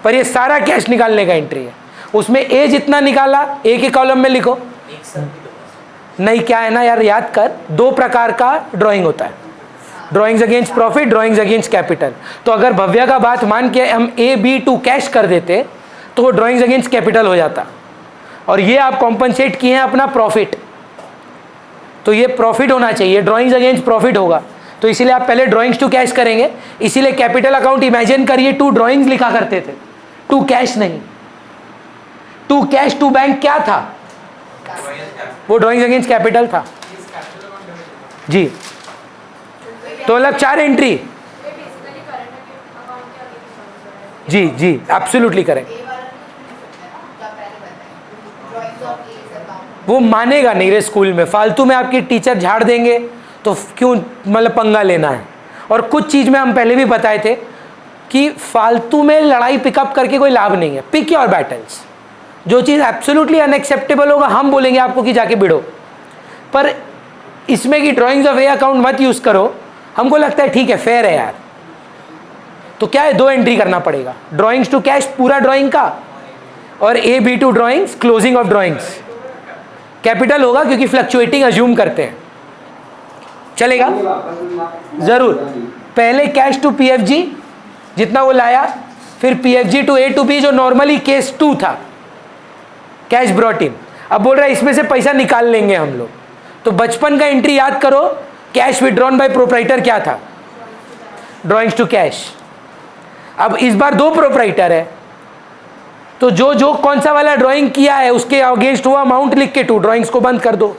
पर ये सारा कैश निकालने का एंट्री है उसमें ए जितना निकाला ए के कॉलम में लिखो नहीं क्या है ना यार याद कर 2 प्रकार का ड्राइंग होता है drawings against profit drawings against capital तो अगर भव्या का बात मान के हम ए बी टू कैश कर देते तो वो ड्राइंग्स अगेंस्ट कैपिटल हो जाता और ये आप कॉम्पनसेट किए हैं अपना प्रॉफिट तो ये प्रॉफिट होना चाहिए ड्राइंग्स अगेंस्ट प्रॉफिट होगा तो इसीलिए आप पहले ड्राइंग्स टू कैश करेंगे इसीलिए कैपिटल अकाउंट इमेजिन करिए 2 ड्राइंग्स लिखा करते थे 2 कैश नहीं 2 कैश 2 बैंक क्या था वो ड्राइंग्स अगेंस्ट कैपिटल था जी तो मतलब 4 एंट्री जी जी एब्सोल्युटली करेक्ट वो मानेगा नहीं रे स्कूल में फालतू में आपकी टीचर झाड़ देंगे तो क्यों मतलब पंगा लेना है और कुछ चीज़ में हम पहले भी बताए थे कि फालतू में लड़ाई पिकअप करके कोई लाभ नहीं है पिक योर बैटल्स जो चीज़ एब्सोल्युटली अनएक्सेप्टेबल होगा हम बोलेंगे आपको कि जाके भिड़ो पर इसमें कि ड्राइंग्स ऑफ ए अकाउंट मत यूज़ करो हमको लगता है ठीक है फेयर है यार तो क्या है 2 एंट्री करना पड़ेगा ड्राइंग्स टू कैश पूरा ड्राइंग का और A B to drawings closing of drawings capital होगा क्योंकि फ्लक्चुएटिंग अज्यूम करते हैं चलेगा ज़रूर पहले कैश टू पीएफजी जितना वो लाया फिर PFG to A to B जो नॉर्मली केस 2 था कैश ब्रॉट इन अब बोल रहा है इसमें से पैसा निकाल लेंगे हम लोग तो बचपन का एंट्री याद करो कैश विड्रॉन बाय प्रोप्राइटर क्या था ड्राइंग्स टू कैश अब इस बार 2 प्रोप्राइटर है तो जो जो कौन सा वाला ड्राइंग किया है उसके अगेंस्ट वो अमाउंट लिख के 2 ड्राइंग्स को बंद कर दो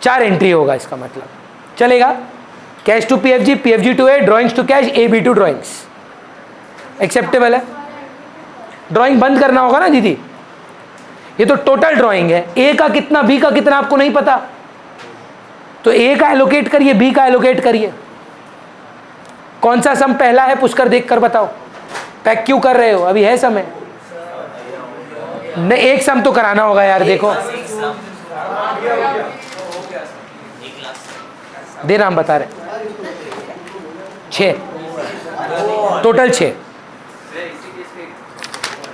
4 एंट्री होगा इसका मतलब चलेगा cash to PFG PFG to A drawings to cash A B to drawings acceptable है ड्राइंग बंद करना होगा ना दीदी ये तो टोटल ड्राइंग है। ए का कितना, बी का कितना आपको नहीं पता, तो ए का एलोकेट करिए, बी का एलोकेट करिए। कौन सा सम पहला है पुष्कर देख कर बताओ। पैक क्यों कर रहे हो, अभी है समय। नहीं, एक सम तो कराना होगा यार। देखो दे नाम बता रहे, 6 टोटल 6।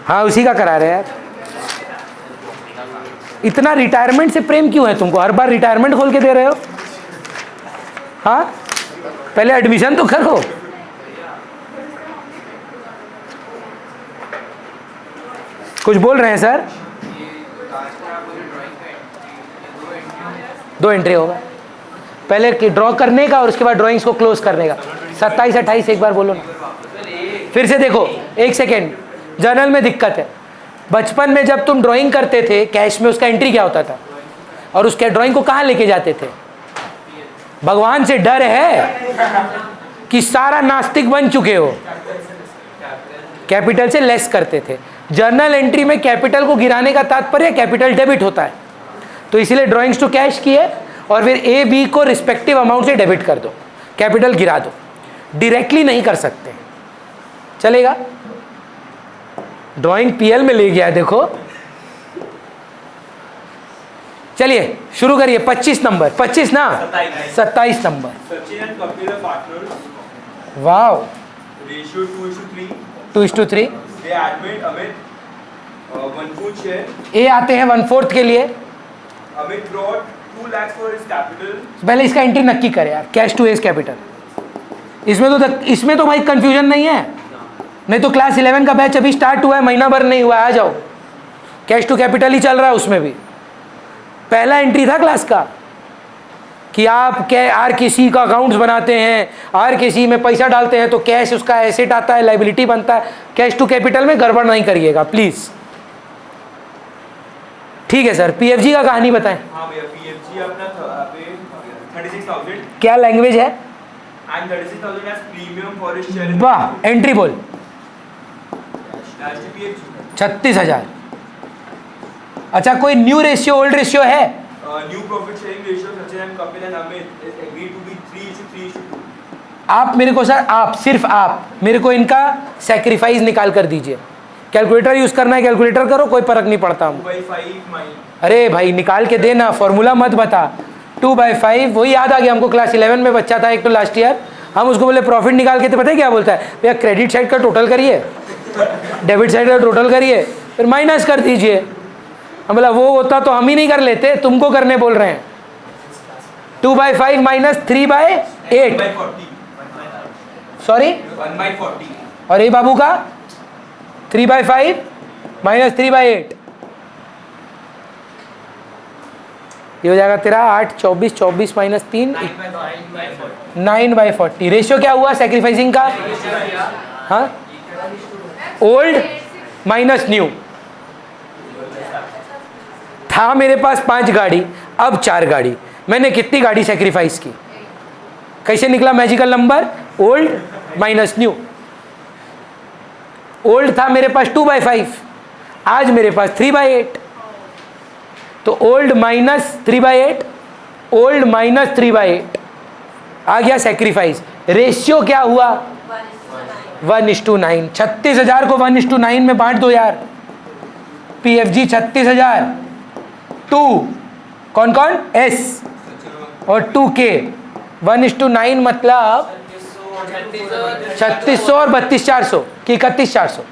हाँ उसी का करा रहे हैं यार। इतना रिटायरमेंट से प्रेम क्यों है तुमको, हर बार रिटायरमेंट खोल के दे रहे हो। हाँ पहले एडमिशन तो करो। कुछ बोल रहे हैं सर। 2 एंट्री होगा, पहले ड्रॉ करने का और उसके बाद ड्राइंग्स को क्लोज करने का। 27 28 एक बार बोलो ना, फिर से देखो। एक सेकेंड, जर्नल में दिक्कत है। बचपन में जब तुम ड्राइंग करते थे कैश में, उसका एंट्री क्या होता था और उसके ड्राइंग को कहाँ लेके जाते थे। भगवान से डर है कि सारा नास्तिक बन चुके हो। कैपिटल से लेस करते थे। जर्नल एंट्री में कैपिटल को गिराने का तात्पर्य कैपिटल डेबिट होता है, तो इसीलिए ड्राइंग्स टू कैश किए और फिर ए बी को रिस्पेक्टिव अमाउंट से डेबिट कर दो, कैपिटल गिरा दो। डायरेक्टली नहीं कर सकते, चलेगा। ड्राइंग पीएल में ले गया है देखो। चलिए शुरू करिए। 25 नंबर, 25 ना 27 number. Sachin and Kapil are partners. Wow, Ratio 2:3. 2:3। They admit Amit 1/4 share. ए आते हैं 1/4 के लिए। Amit brought 2 lakhs for his capital. पहले इसका एंट्री नक्की करें यार, कैश टू एज कैपिटल। इसमें तो भाई कंफ्यूजन नहीं है, नहीं तो क्लास 11 का बैच अभी स्टार्ट हुआ है, महीना भर नहीं हुआ है, आ जाओ। कैश टू कैपिटल ही चल रहा है, उसमें भी पहला एंट्री था क्लास का कि आप RKC का अकाउंट्स बनाते हैं, RKC में पैसा डालते हैं तो कैश उसका एसेट आता है, लाइबिलिटी बनता है। कैश टू कैपिटल में गड़बड़ नहीं करिएगा प्लीज, ठीक है सर। PFG का कहानी बताएं। हाँ भैया, PFG अपना 36,000 क्या लैंग्वेज है। and 36,000 as premium for his share. वाह, एंट्री बोल। That's the PFG. 36,000। अच्छा, कोई न्यू रेशियो ओल्ड रेशियो है। New profit sharing ratio Sachin and Kapil and Amit is agreed to be 3:3:2. आप मेरे को सर, आप सिर्फ आप मेरे को इनका सेक्रीफाइस निकाल कर दीजिए। कैलकुलेटर यूज करना है कैलकुलेटर करो, कोई फर्क नहीं पड़ता हम। 2/5 mine. अरे भाई निकाल के देना, फॉर्मूला मत बता। 2/5 वही याद आ गया हमको, क्लास 11 में बच्चा था एक तो लास्ट ईयर, हम उसको बोले प्रॉफिट निकाल के, तो पता है क्या बोलता है, भैया क्रेडिट साइड का टोटल करिए, डेबिट साइड का टोटल करिए, फिर माइनस कर दीजिए। हम बोला वो होता तो हम ही नहीं कर लेते, तुमको करने बोल रहे हैं। 2/5 माइनस 3/8, 1/40. सॉरी 1/40. और ये बाबू का 3/5 माइनस 3/8, ये हो जाएगा तेरा 8, 24, 24 माइनस 3 9/40। रेशियो क्या हुआ सेक्रीफाइसिंग का। हाँ, ओल्ड माइनस न्यू। था मेरे पास 5 गाड़ी, अब 4 गाड़ी, मैंने कितनी गाड़ी सेक्रीफाइस की। कैसे निकला magical number, old minus new. Old था मेरे पास 2/5, आज मेरे पास 3/8, तो ओल्ड माइनस 3/8, ओल्ड माइनस 3/8 आ गया सेक्रीफाइस। रेशियो क्या हुआ 1:9। 36,000 को 1:9 में बांट दो यार। PFG 36,000, 2 कौन कौन S और 2K, 1:9 मतलब 3600 और 32,400 कि 31,400।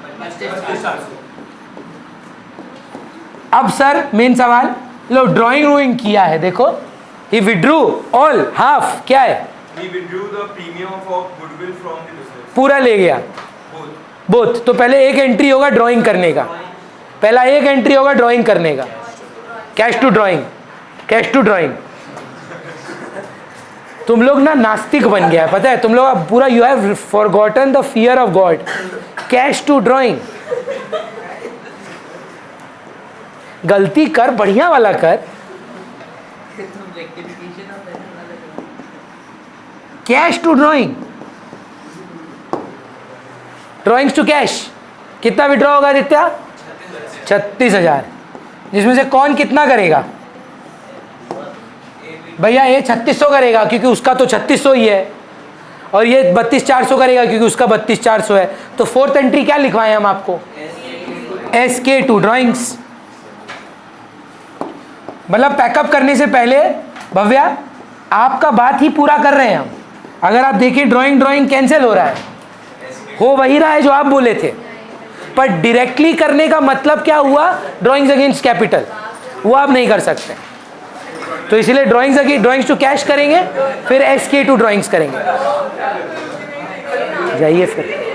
अब सर मेन सवाल, लो ड्राइंग रूइंग किया है, देखो ही विड्रू ऑल हाफ, क्या है He withdrew the premium of goodwill from the business. पूरा ले गया Both. बोथ। तो पहले एक एंट्री होगा ड्राइंग करने का, पहला एक एंट्री होगा ड्राइंग करने का, cash to drawing, cash to drawing. तुम लोग ना नास्तिक बन गया है, पता है तुम लोग अब पूरा, you have forgotten the fear of God. Cash to drawing, गलती कर, बढ़िया वाला कर। Cash to drawing, drawings to cash, कितना विड्रॉ होगा आदित्य 36,000। जिसमें से कौन कितना करेगा? भैया ये 3600 करेगा क्योंकि उसका तो 3600 ही है, और ये 32400 करेगा क्योंकि उसका 32400 है। तो फोर्थ एंट्री क्या लिखवाएं हम आपको? SK2 drawings. मतलब पैकअप करने से पहले भव्या आपका बात ही पूरा कर रहे हैं हम। अगर आप देखें ड्राइंग कैंसिल हो रहा है, हो वही रहा है जो आप बोले थे, पर डायरेक्टली करने का मतलब क्या हुआ? ड्राइंग्स अगेंस्ट कैपिटल, वो आप नहीं कर सकते। तो इसलिए ड्राइंग्स टू कैश करेंगे, फिर SK2 ड्राइंग्स करेंगे। जाइए फिर।